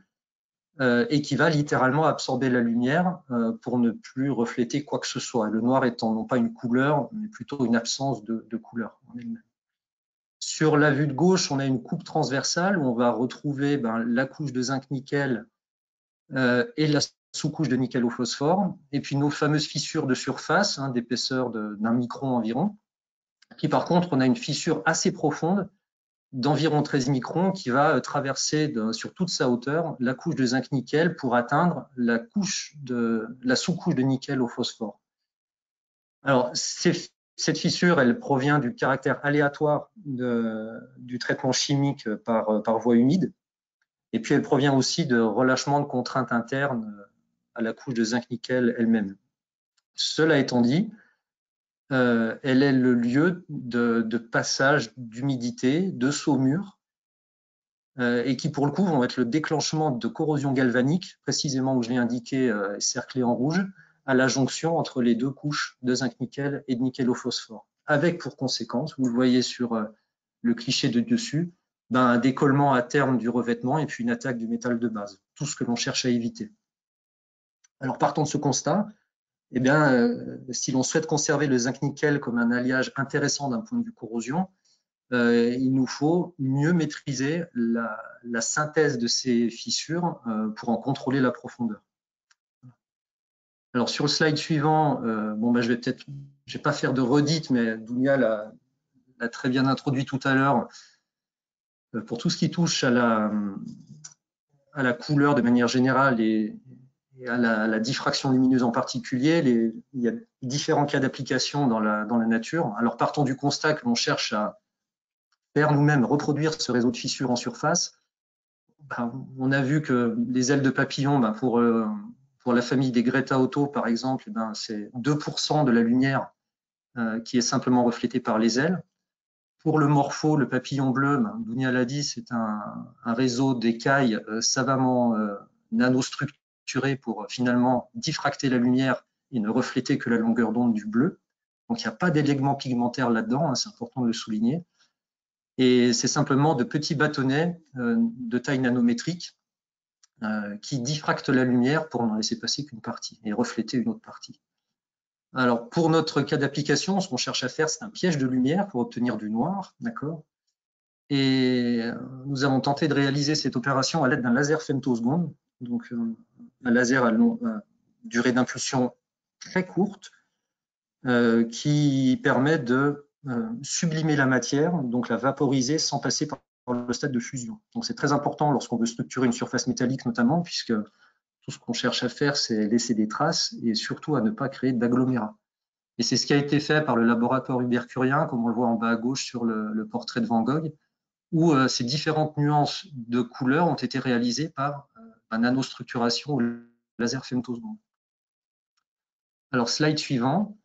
et qui va littéralement absorber la lumière pour ne plus refléter quoi que ce soit. Le noir étant non pas une couleur, mais plutôt une absence de couleur en elle-même. Sur la vue de gauche, on a une coupe transversale où on va retrouver la couche de zinc-nickel et la sous-couche de nickel au phosphore, et puis nos fameuses fissures de surface d'épaisseur d'1 micron environ. Puis par contre, on a une fissure assez profonde d'environ 13 microns qui va traverser sur toute sa hauteur la couche de zinc-nickel pour atteindre la sous-couche de nickel au phosphore. Alors, cette fissure, elle provient du caractère aléatoire du traitement chimique par voie humide, et puis elle provient aussi de relâchement de contraintes internes à la couche de zinc-nickel elle-même. Cela étant dit, elle est le lieu de passage d'humidité, de saumure, et qui pour le coup vont être le déclenchement de corrosion galvanique, précisément où je l'ai indiqué, cerclé en rouge, à la jonction entre les 2 couches de zinc-nickel et de nickel au phosphore, avec pour conséquence, vous le voyez sur le cliché de dessus, un décollement à terme du revêtement et puis une attaque du métal de base, tout ce que l'on cherche à éviter. Alors partant de ce constat, si l'on souhaite conserver le zinc-nickel comme un alliage intéressant d'un point de vue corrosion, il nous faut mieux maîtriser la synthèse de ces fissures pour en contrôler la profondeur. Alors sur le slide suivant, je vais pas faire de redite, mais Dounia l'a très bien introduit tout à l'heure. Pour tout ce qui touche à la couleur de manière générale et à la diffraction lumineuse en particulier, il y a différents cas d'application dans la nature. Alors partons du constat que l'on cherche à faire nous-mêmes reproduire ce réseau de fissures en surface. On a vu que les ailes de papillon, pour la famille des Greta Otto, par exemple, c'est 2% de la lumière qui est simplement reflétée par les ailes. Pour le morpho, le papillon bleu, Dounia l'a dit, c'est un réseau d'écailles savamment nanostructuré pour finalement diffracter la lumière et ne refléter que la longueur d'onde du bleu. Donc il n'y a pas d'éléments pigmentaires là-dedans, c'est important de le souligner. Et c'est simplement de petits bâtonnets de taille nanométrique qui diffractent la lumière pour n'en laisser passer qu'une partie et refléter une autre partie. Alors, pour notre cas d'application, ce qu'on cherche à faire, c'est un piège de lumière pour obtenir du noir, d'accord? Et nous avons tenté de réaliser cette opération à l'aide d'un laser femtoseconde, donc un laser à durée d'impulsion très courte, qui permet de sublimer la matière, donc la vaporiser sans passer par le stade de fusion. Donc c'est très important lorsqu'on veut structurer une surface métallique notamment, puisque tout ce qu'on cherche à faire, c'est laisser des traces et surtout à ne pas créer d'agglomérat. Et c'est ce qui a été fait par le laboratoire Hubert-Curien, comme on le voit en bas à gauche sur le portrait de Van Gogh, où ces différentes nuances de couleurs ont été réalisées par nanostructuration au laser femtoseconde. Alors, slide suivant.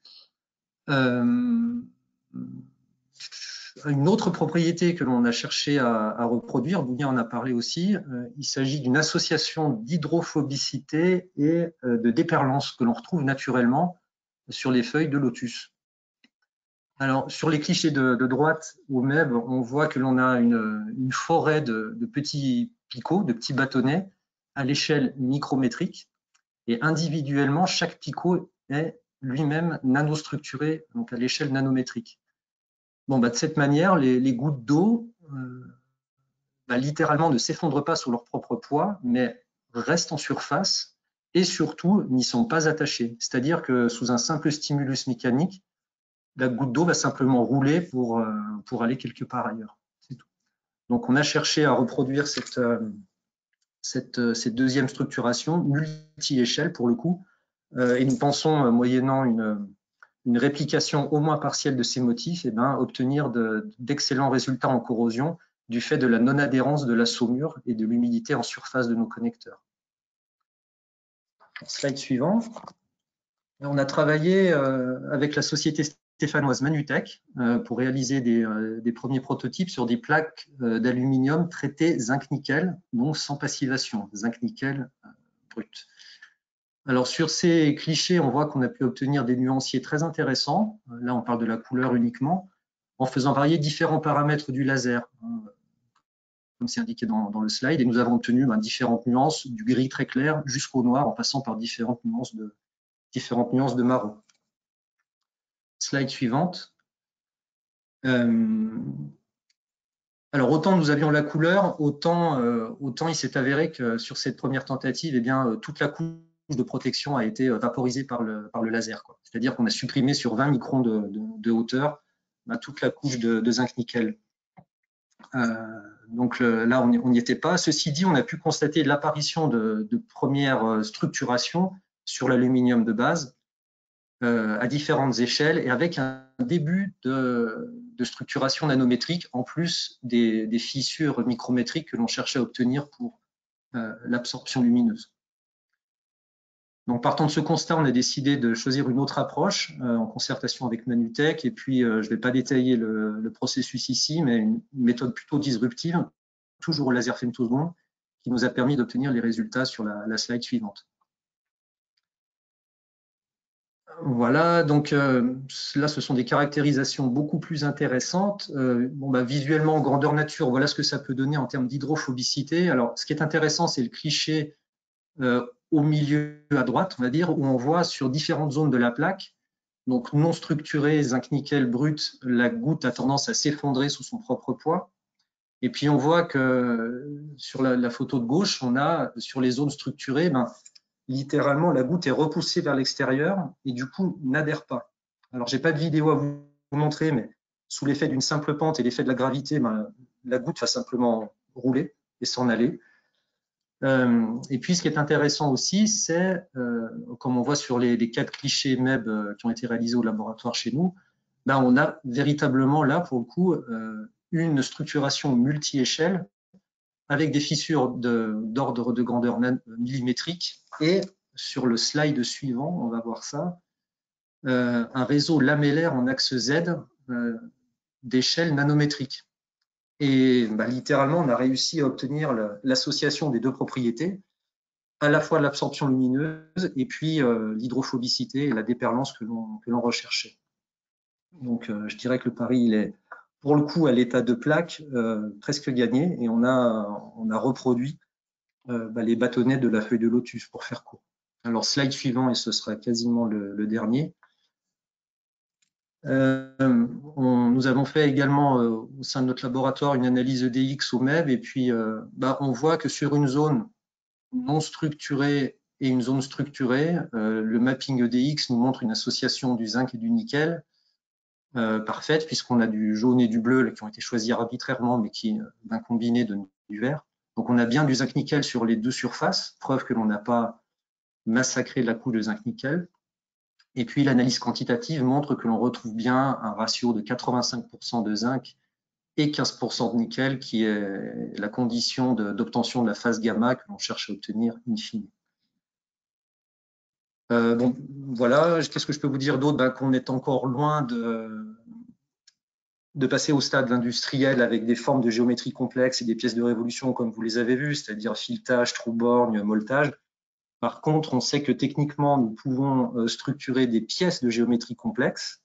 Une autre propriété que l'on a cherché à reproduire, Dounia en a parlé aussi, il s'agit d'une association d'hydrophobicité et de déperlance que l'on retrouve naturellement sur les feuilles de lotus. Alors, sur les clichés de droite au MEB, on voit que l'on a une forêt de petits picots, de petits bâtonnets à l'échelle micrométrique. Et individuellement, chaque picot est lui-même nanostructuré, donc à l'échelle nanométrique. De cette manière, les gouttes d'eau, littéralement, ne s'effondrent pas sous leur propre poids, mais restent en surface et surtout n'y sont pas attachées. C'est-à-dire que sous un simple stimulus mécanique, la goutte d'eau va simplement rouler pour aller quelque part ailleurs. C'est tout. Donc, on a cherché à reproduire cette deuxième structuration multi-échelle pour le coup, et nous pensons, moyennant une réplication au moins partielle de ces motifs, obtenir d'excellents résultats en corrosion du fait de la non-adhérence de la saumure et de l'humidité en surface de nos connecteurs. Slide suivant. On a travaillé avec la société stéphanoise Manutech pour réaliser des premiers prototypes sur des plaques d'aluminium traitées zinc-nickel, donc sans passivation, zinc-nickel brut. Alors sur ces clichés, on voit qu'on a pu obtenir des nuanciers très intéressants. Là, on parle de la couleur uniquement, en faisant varier différents paramètres du laser, comme c'est indiqué dans le slide. Et nous avons obtenu différentes nuances, du gris très clair jusqu'au noir, en passant par différentes nuances de marron. Slide suivante. Alors, autant nous avions la couleur, autant il s'est avéré que sur cette première tentative, toute la couche de protection a été vaporisée par le laser. C'est-à-dire qu'on a supprimé sur 20 microns de hauteur toute la couche de zinc-nickel. Donc là, on n'y était pas. Ceci dit, on a pu constater l'apparition de premières structurations sur l'aluminium de base à différentes échelles et avec un début de structuration nanométrique en plus des fissures micrométriques que l'on cherchait à obtenir pour l'absorption lumineuse. Donc, partant de ce constat, on a décidé de choisir une autre approche en concertation avec Manutech. Et puis, je ne vais pas détailler le processus ici, mais une méthode plutôt disruptive, toujours au laser femtoseconde, qui nous a permis d'obtenir les résultats sur la slide suivante. Voilà, donc là, ce sont des caractérisations beaucoup plus intéressantes. Visuellement, en grandeur nature, voilà ce que ça peut donner en termes d'hydrophobicité. Alors, ce qui est intéressant, c'est le cliché au milieu à droite, on va dire, où on voit sur différentes zones de la plaque, donc non structurée, zinc-nickel brut, la goutte a tendance à s'effondrer sous son propre poids. Et puis on voit que sur la photo de gauche, on a sur les zones structurées littéralement, la goutte est repoussée vers l'extérieur et du coup n'adhère pas. Alors, j'ai pas de vidéo à vous montrer, mais sous l'effet d'une simple pente et l'effet de la gravité, la goutte va simplement rouler et s'en aller. Et puis, ce qui est intéressant aussi, c'est, comme on voit sur les 4 clichés MEB qui ont été réalisés au laboratoire chez nous, on a véritablement là, pour le coup, une structuration multi-échelle avec des fissures d'ordre de grandeur millimétrique. Et sur le slide suivant, on va voir ça, un réseau lamellaire en axe Z d'échelle nanométrique. Et littéralement, on a réussi à obtenir l'association des deux propriétés, à la fois l'absorption lumineuse et puis l'hydrophobicité et la déperlance que l'on recherchait. Donc, je dirais que le pari, il est, pour le coup, à l'état de plaque, presque gagné. Et on a reproduit les bâtonnets de la feuille de lotus, pour faire court. Alors, slide suivant, et ce sera quasiment le dernier. Nous avons fait également au sein de notre laboratoire une analyse EDX au MEB et puis on voit que sur une zone non structurée et une zone structurée, le mapping EDX nous montre une association du zinc et du nickel parfaite puisqu'on a du jaune et du bleu là, qui ont été choisis arbitrairement mais qui d'un combiné donnent du vert. Donc on a bien du zinc-nickel sur les deux surfaces, preuve que l'on n'a pas massacré la couche de zinc-nickel. Et puis, l'analyse quantitative montre que l'on retrouve bien un ratio de 85% de zinc et 15% de nickel, qui est la condition d'obtention de la phase gamma que l'on cherche à obtenir in fine. Donc, voilà, qu'est-ce que je peux vous dire d'autre? Qu'on est encore loin de passer au stade industriel avec des formes de géométrie complexes et des pièces de révolution comme vous les avez vues, c'est-à-dire filetage, trou-borgne, molletage. Par contre, on sait que techniquement, nous pouvons structurer des pièces de géométrie complexe.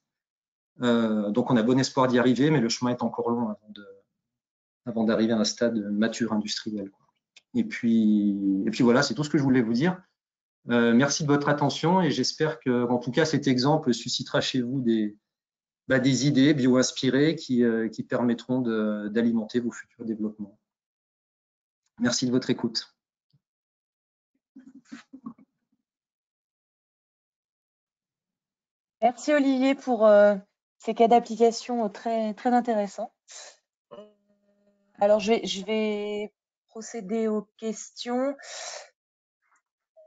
Donc, on a bon espoir d'y arriver, mais le chemin est encore long avant d'arriver à un stade mature industriel. Et puis voilà, c'est tout ce que je voulais vous dire. Merci de votre attention et j'espère que, en tout cas, cet exemple suscitera chez vous des idées bio-inspirées qui permettront d'alimenter vos futurs développements. Merci de votre écoute. Merci Olivier pour ces cas d'application très, très intéressants. Alors, je vais procéder aux questions.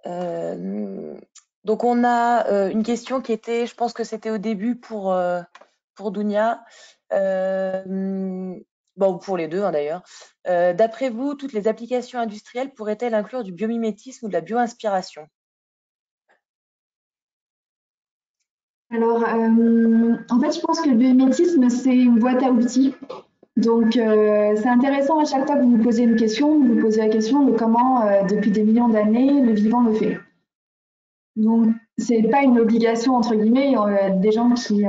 Donc, on a une question qui était, je pense que c'était au début pour Dounia, pour les deux d'ailleurs. D'après vous, toutes les applications industrielles pourraient-elles inclure du biomimétisme ou de la bio-inspiration? Alors, en fait, je pense que le biomimétisme, c'est une boîte à outils. Donc, c'est intéressant à chaque fois que vous vous posez une question, vous vous posez la question de comment, depuis des millions d'années, le vivant le fait. Donc, c'est pas une obligation, entre guillemets, des gens qui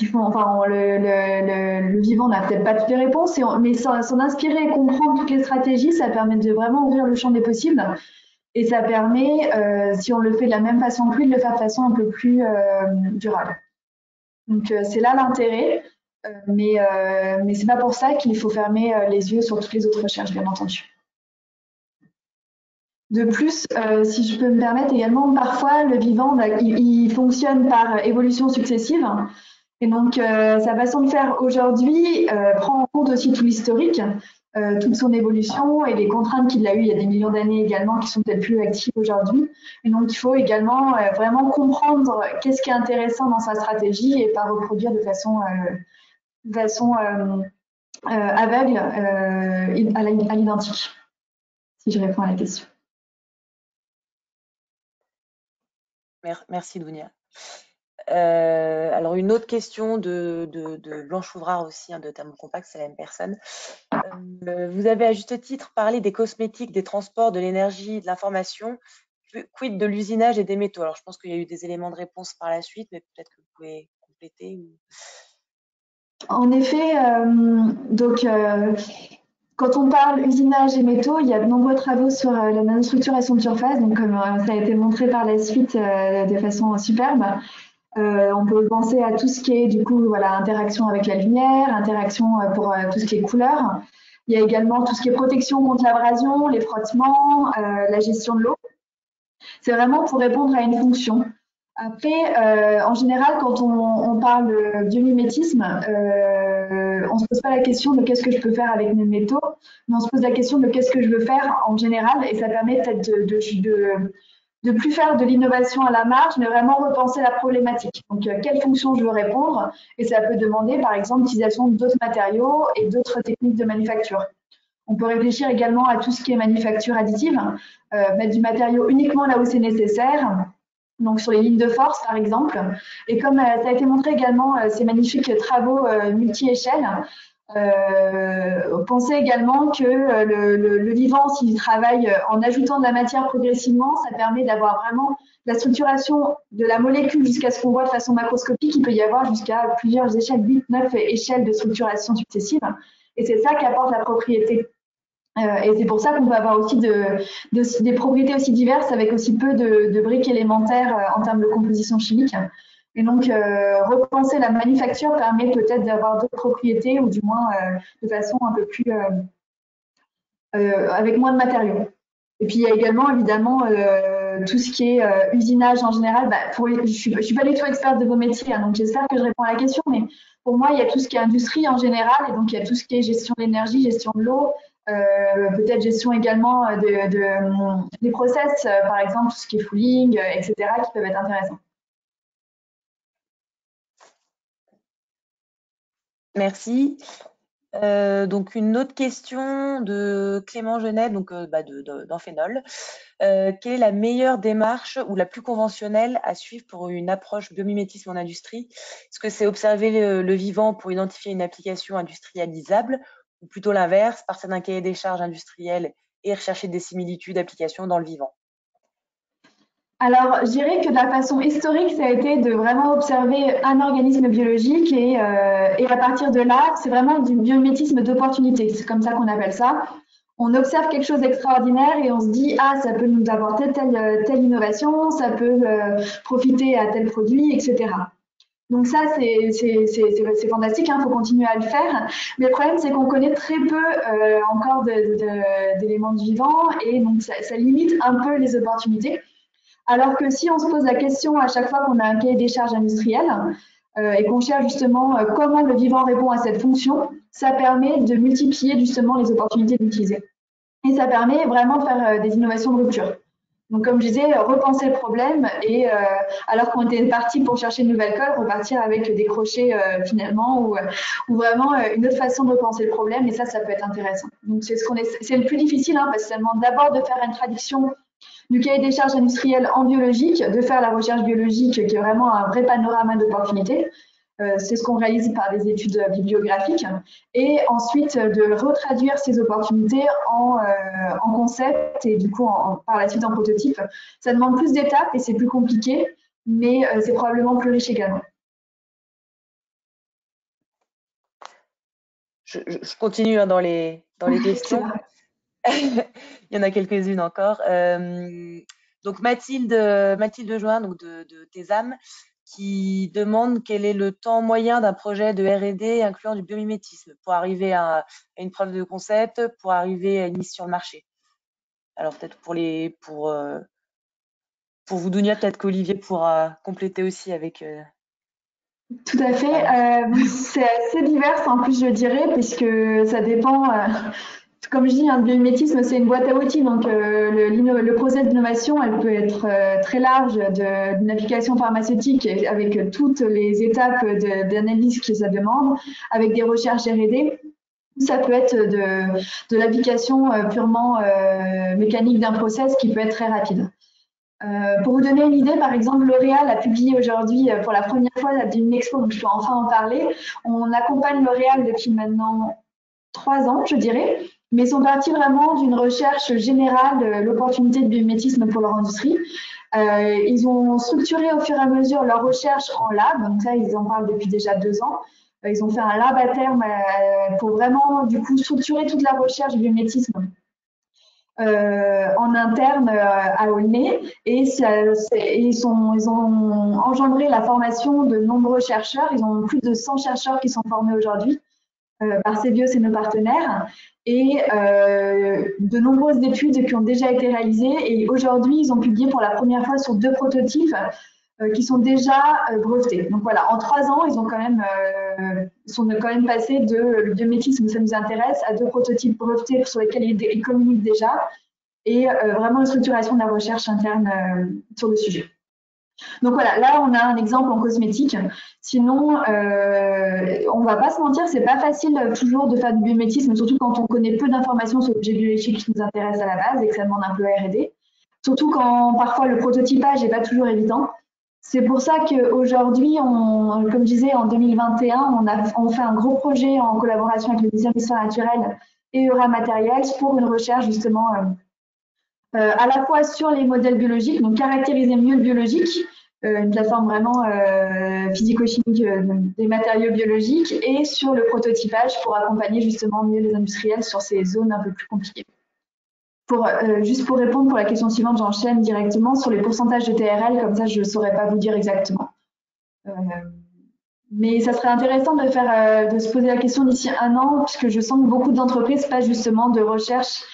font, enfin, le vivant n'a peut-être pas toutes les réponses, mais s'en inspirer et comprendre toutes les stratégies, ça permet de vraiment ouvrir le champ des possibles. Et ça permet, si on le fait de la même façon que lui, de le faire de façon un peu plus durable. Donc, c'est là l'intérêt, mais c'est pas pour ça qu'il faut fermer les yeux sur toutes les autres recherches, bien entendu. De plus, si je peux me permettre également, parfois, le vivant, il fonctionne par évolution successive. Et donc, sa façon de faire aujourd'hui prend en compte aussi tout l'historique, toute son évolution et les contraintes qu'il a eues il y a des millions d'années également qui sont peut-être plus actives aujourd'hui. Et donc, il faut également vraiment comprendre qu'est-ce qui est intéressant dans sa stratégie et pas reproduire de façon aveugle à l'identique, si je réponds à la question. Merci Dounia. Alors une autre question de Blanche Ouvrard aussi, de Thermocompact, c'est la même personne. Vous avez à juste titre parlé des cosmétiques, des transports, de l'énergie, de l'information. Quid de l'usinage et des métaux? Alors je pense qu'il y a eu des éléments de réponse par la suite, mais peut-être que vous pouvez compléter. En effet, quand on parle usinage et métaux, il y a de nombreux travaux sur la nanostructuration de surface, donc comme ça a été montré par la suite de façon superbe. On peut penser à tout ce qui est du coup interaction avec la lumière, interaction pour tout ce qui est couleur. Il y a également tout ce qui est protection contre l'abrasion, les frottements, la gestion de l'eau. C'est vraiment pour répondre à une fonction. Après, en général, quand on parle de biomimétisme, on ne se pose pas la question de qu'est-ce que je peux faire avec mes métaux, mais on se pose la question de qu'est-ce que je veux faire en général, et ça permet peut-être de plus faire de l'innovation à la marge, mais vraiment repenser la problématique. Donc, quelle fonction je veux répondre, et ça peut demander, par exemple, l'utilisation d'autres matériaux et d'autres techniques de manufacture. On peut réfléchir également à tout ce qui est manufacture additive, mettre du matériau uniquement là où c'est nécessaire, donc sur les lignes de force par exemple. Et comme ça a été montré également, ces magnifiques travaux multi-échelles, pensez également que le vivant, s'il travaille en ajoutant de la matière progressivement, ça permet d'avoir vraiment la structuration de la molécule jusqu'à ce qu'on voit de façon macroscopique. Il peut y avoir jusqu'à plusieurs échelles, 8, 9 échelles de structuration successives. Et c'est ça qui apporte la propriété. Et c'est pour ça qu'on peut avoir aussi des propriétés aussi diverses avec aussi peu de briques élémentaires en termes de composition chimique. Et donc, repenser la manufacture permet peut-être d'avoir d'autres propriétés ou du moins de façon un peu plus avec moins de matériaux. Et puis, il y a également évidemment tout ce qui est usinage en général. Je suis pas du tout experte de vos métiers, hein, donc j'espère que je réponds à la question. Mais pour moi, il y a tout ce qui est industrie en général, et donc il y a tout ce qui est gestion de l'énergie, gestion de l'eau, peut-être gestion également des process, par exemple tout ce qui est fouling, etc., qui peuvent être intéressants. Merci. Donc une autre question de Clément Genet, donc d'Amphénol. Quelle est la meilleure démarche ou la plus conventionnelle à suivre pour une approche biomimétisme en industrie? Est-ce que c'est observer le vivant pour identifier une application industrialisable ou plutôt l'inverse, partir d'un cahier des charges industriel et rechercher des similitudes d'application dans le vivant? Alors, je dirais que de la façon historique, ça a été de vraiment observer un organisme biologique et à partir de là, c'est vraiment du biomimétisme d'opportunité. C'est comme ça qu'on appelle ça. On observe quelque chose d'extraordinaire et on se dit, ah, ça peut nous apporter telle innovation, ça peut profiter à tel produit, etc. Donc ça, c'est fantastique, il faut continuer à le faire. Mais le problème, c'est qu'on connaît très peu encore d'éléments du vivant et donc ça limite un peu les opportunités. Alors que si on se pose la question à chaque fois qu'on a un cahier des charges industriel et qu'on cherche justement comment le vivant répond à cette fonction, ça permet de multiplier justement les opportunités d'utiliser. Et ça permet vraiment de faire des innovations de rupture. Donc comme je disais, repenser le problème et alors qu'on était parti pour chercher une nouvelle colle, repartir avec des crochets finalement ou vraiment une autre façon de repenser le problème et ça peut être intéressant. Donc c'est le plus difficile parce que ça demande d'abord de faire une traduction du cahier des charges industrielles en biologique, de faire la recherche biologique qui est vraiment un vrai panorama d'opportunités. C'est ce qu'on réalise par des études bibliographiques. Et ensuite, de retraduire ces opportunités en concept et du coup, par la suite en prototype. Ça demande plus d'étapes et c'est plus compliqué, mais c'est probablement plus riche également. Je continue dans les questions. Il y en a quelques-unes encore. Donc Mathilde Join, donc de TESAM, qui demande quel est le temps moyen d'un projet de R&D incluant du biomimétisme pour arriver à une preuve de concept, pour arriver à une mise sur le marché. Alors peut-être pour vous, Dounia, peut-être qu'Olivier pourra compléter aussi avec... Tout à fait. C'est assez divers en plus, je dirais, puisque ça dépend... Comme je dis, le biomimétisme, c'est une boîte à outils. Donc, le process d'innovation, elle peut être très large d'une application pharmaceutique avec toutes les étapes d'analyse que ça demande, avec des recherches R&D. Ça peut être de l'application purement mécanique d'un process qui peut être très rapide. Pour vous donner une idée, par exemple, L'Oréal a publié aujourd'hui pour la première fois d'une expo, donc je peux enfin en parler. On accompagne L'Oréal depuis maintenant 3 ans, je dirais, mais ils sont partis vraiment d'une recherche générale de l'opportunité de biomimétisme pour leur industrie. Ils ont structuré au fur et à mesure leur recherche en lab, donc ça, ils en parlent depuis déjà 2 ans. Ils ont fait un lab à terme pour vraiment, du coup, structurer toute la recherche du biomimétisme en interne à Aulnay et ils ont engendré la formation de nombreux chercheurs. Ils ont plus de 100 chercheurs qui sont formés aujourd'hui par Cevios et nos partenaires, et de nombreuses études qui ont déjà été réalisées. Et aujourd'hui, ils ont publié pour la première fois sur 2 prototypes qui sont déjà brevetés. Donc voilà, en 3 ans, ils ont quand même, sont quand même passés de le biométisme, ça nous intéresse, à 2 prototypes brevetés sur lesquels ils communiquent déjà, et vraiment une structuration de la recherche interne sur le sujet. Donc voilà, là on a un exemple en cosmétique. Sinon, on va pas se mentir, c'est pas facile toujours de faire du biométisme, surtout quand on connaît peu d'informations sur l'objet biologique qui nous intéresse à la base et que ça demande un peu R&D. Surtout quand parfois le prototypage n'est pas toujours évident. C'est pour ça qu'aujourd'hui, comme je disais, en 2021, on fait un gros projet en collaboration avec le Muséum d'histoire naturelle et Euramatériels pour une recherche justement à la fois sur les modèles biologiques, donc caractériser mieux le biologique, une plateforme vraiment physico-chimique des matériaux biologiques, et sur le prototypage pour accompagner justement mieux les industriels sur ces zones un peu plus compliquées. Juste pour répondre pour la question suivante, j'enchaîne directement sur les pourcentages de TRL, comme ça je ne saurais pas vous dire exactement. Mais ça serait intéressant de se poser la question d'ici 1 an, puisque je sens que beaucoup d'entreprises passent justement de recherche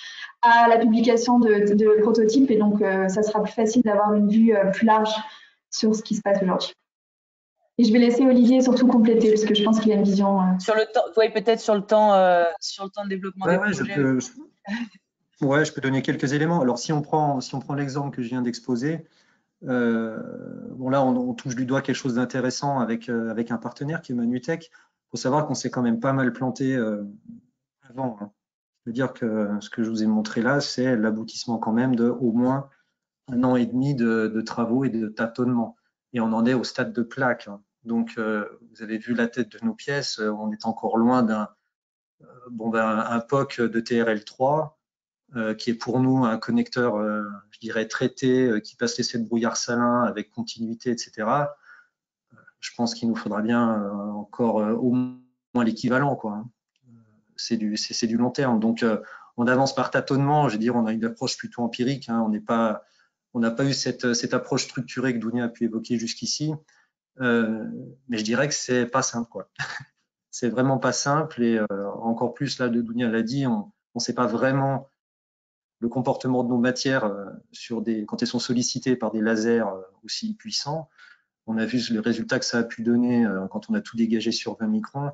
à la publication de prototypes, et donc ça sera plus facile d'avoir une vue plus large sur ce qui se passe aujourd'hui. Et je vais laisser Olivier surtout compléter, parce que je pense qu'il a une vision. Sur le temps, oui, peut-être sur le temps de développement des projets. Je peux donner quelques éléments. Alors, si on prend l'exemple que je viens d'exposer, bon là, on touche du doigt quelque chose d'intéressant avec un partenaire qui est Manutech. Il faut savoir qu'on s'est quand même pas mal planté avant. Hein. Je veux dire que ce que je vous ai montré là, c'est l'aboutissement quand même de au moins 1 an et demi de travaux et de tâtonnements. Et on en est au stade de plaque. Hein. Donc, vous avez vu la tête de nos pièces, on est encore loin d'un POC de TRL3. Qui est pour nous un connecteur, je dirais, traité, qui passe l'essai de brouillard salin avec continuité, etc. Je pense qu'il nous faudra bien encore au moins l'équivalent, quoi. C'est du long terme. Donc, on avance par tâtonnement. Je veux dire, on a une approche plutôt empirique. Hein. On n'a pas eu cette approche structurée que Dounia a pu évoquer jusqu'ici. Mais je dirais que c'est pas simple, quoi. C'est vraiment pas simple. Et encore plus, là, Dounia l'a dit, on ne sait pas vraiment le comportement de nos matières quand elles sont sollicitées par des lasers aussi puissants. On a vu le résultat que ça a pu donner quand on a tout dégagé sur 20 microns.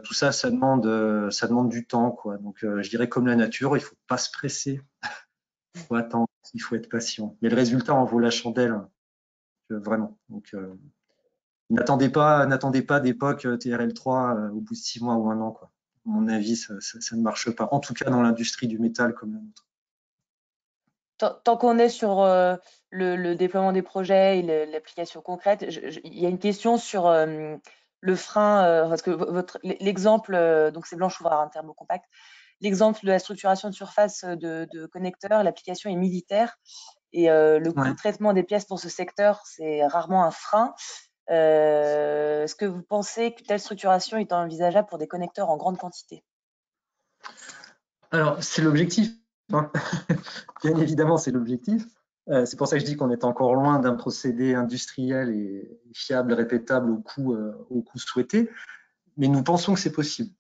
Tout ça, ça demande du temps, quoi. Donc, je dirais comme la nature, il ne faut pas se presser. Il faut attendre, il faut être patient. Mais le résultat en vaut la chandelle, vraiment. Donc, n'attendez pas d'époque TRL3 au bout de 6 mois ou 1 an, quoi. À mon avis, ça ne marche pas. En tout cas, dans l'industrie du métal comme la nôtre. Tant qu'on est sur le déploiement des projets et l'application concrète, il y a une question sur le frein, parce que l'exemple, donc c'est Blanche Ouvrard, un thermocompact, l'exemple de la structuration de surface de connecteurs, l'application est militaire, et le coût de traitement des pièces pour ce secteur, c'est rarement un frein. Est-ce que vous pensez que telle structuration est envisageable pour des connecteurs en grande quantité? Alors, c'est l'objectif. Hein. Bien évidemment, c'est l'objectif. C'est pour ça que je dis qu'on est encore loin d'un procédé industriel et fiable, répétable au coût souhaité. Mais nous pensons que c'est possible.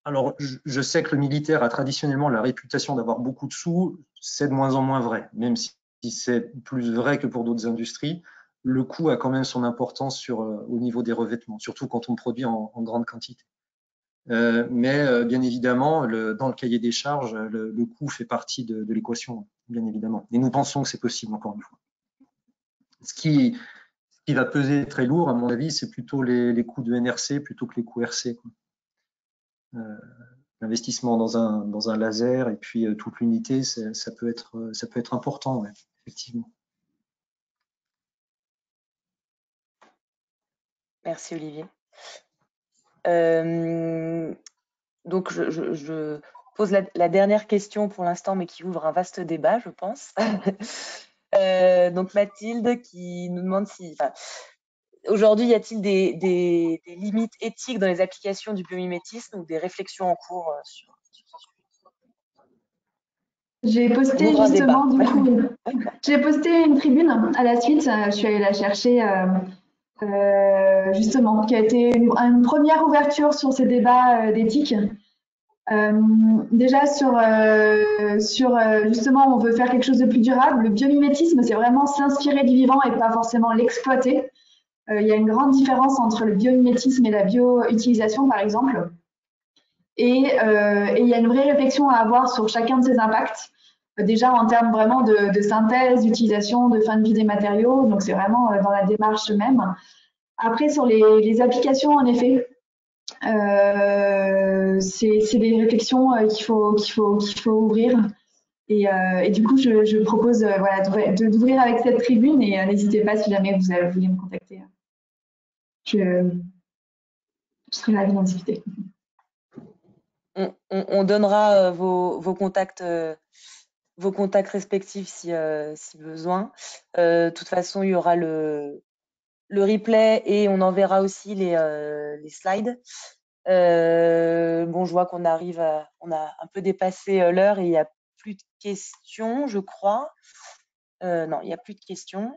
Alors, je sais que le militaire a traditionnellement la réputation d'avoir beaucoup de sous. C'est de moins en moins vrai, même si c'est plus vrai que pour d'autres industries. Le coût a quand même son importance au niveau des revêtements, surtout quand on produit en grande quantité. Mais bien évidemment, dans le cahier des charges, le coût fait partie de l'équation, bien évidemment. Et nous pensons que c'est possible, encore une fois. Ce qui va peser très lourd, à mon avis, c'est plutôt les coûts de NRC plutôt que les coûts RC. L'investissement dans un laser et puis toute l'unité, ça peut être important, ouais, effectivement. Merci Olivier. Donc je pose la dernière question pour l'instant, mais qui ouvre un vaste débat, je pense. Donc Mathilde qui nous demande si, aujourd'hui, y a-t-il des limites éthiques dans les applications du biomimétisme ou des réflexions en cours sur ce sujet? J'ai posté justement, du coup, j'ai posté une tribune à la suite. Je suis allée la chercher justement, qui a été une première ouverture sur ces débats d'éthique. Déjà justement, on veut faire quelque chose de plus durable. Le biomimétisme, c'est vraiment s'inspirer du vivant et pas forcément l'exploiter. Il y a une grande différence entre le biomimétisme et la bioutilisation, par exemple. Et il y a une vraie réflexion à avoir sur chacun de ces impacts. Déjà en termes vraiment de synthèse, d'utilisation, de fin de vie des matériaux. Donc c'est vraiment dans la démarche même. Après, sur les applications, en effet, c'est des réflexions qu'il faut ouvrir. Et du coup, je propose voilà, d'ouvrir avec cette tribune et n'hésitez pas si jamais vous voulez me contacter. Je serai ravie d'en discuter. On donnera vos contacts respectifs si besoin. De toute façon, il y aura le replay et on enverra aussi les slides. Bon, je vois qu'on on a un peu dépassé l'heure et il n'y a plus de questions, je crois. Non, il n'y a plus de questions.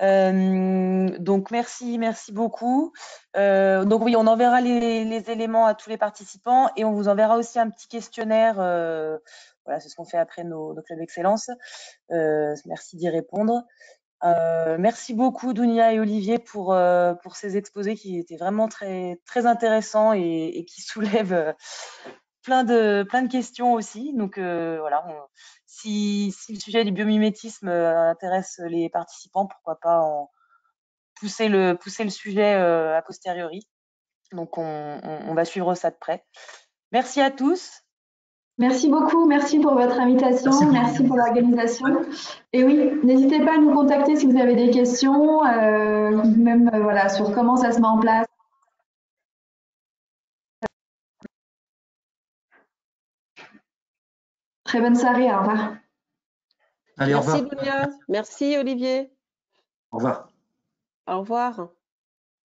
Donc merci beaucoup. Donc oui, on enverra les éléments à tous les participants et on vous enverra aussi un petit questionnaire. Voilà, c'est ce qu'on fait après nos clubs d'excellence. Merci d'y répondre. Merci beaucoup Dounia et Olivier pour ces exposés qui étaient vraiment très très intéressants et qui soulèvent plein de questions aussi. Donc voilà, si le sujet du biomimétisme intéresse les participants, pourquoi pas en pousser le sujet a posteriori. Donc on va suivre ça de près. Merci à tous. Merci beaucoup, merci pour votre invitation, merci pour l'organisation. Et oui, n'hésitez pas à nous contacter si vous avez des questions, même voilà, sur comment ça se met en place. Très bonne soirée, au revoir. Allez, Merci Dounia, merci Olivier. Au revoir. Au revoir.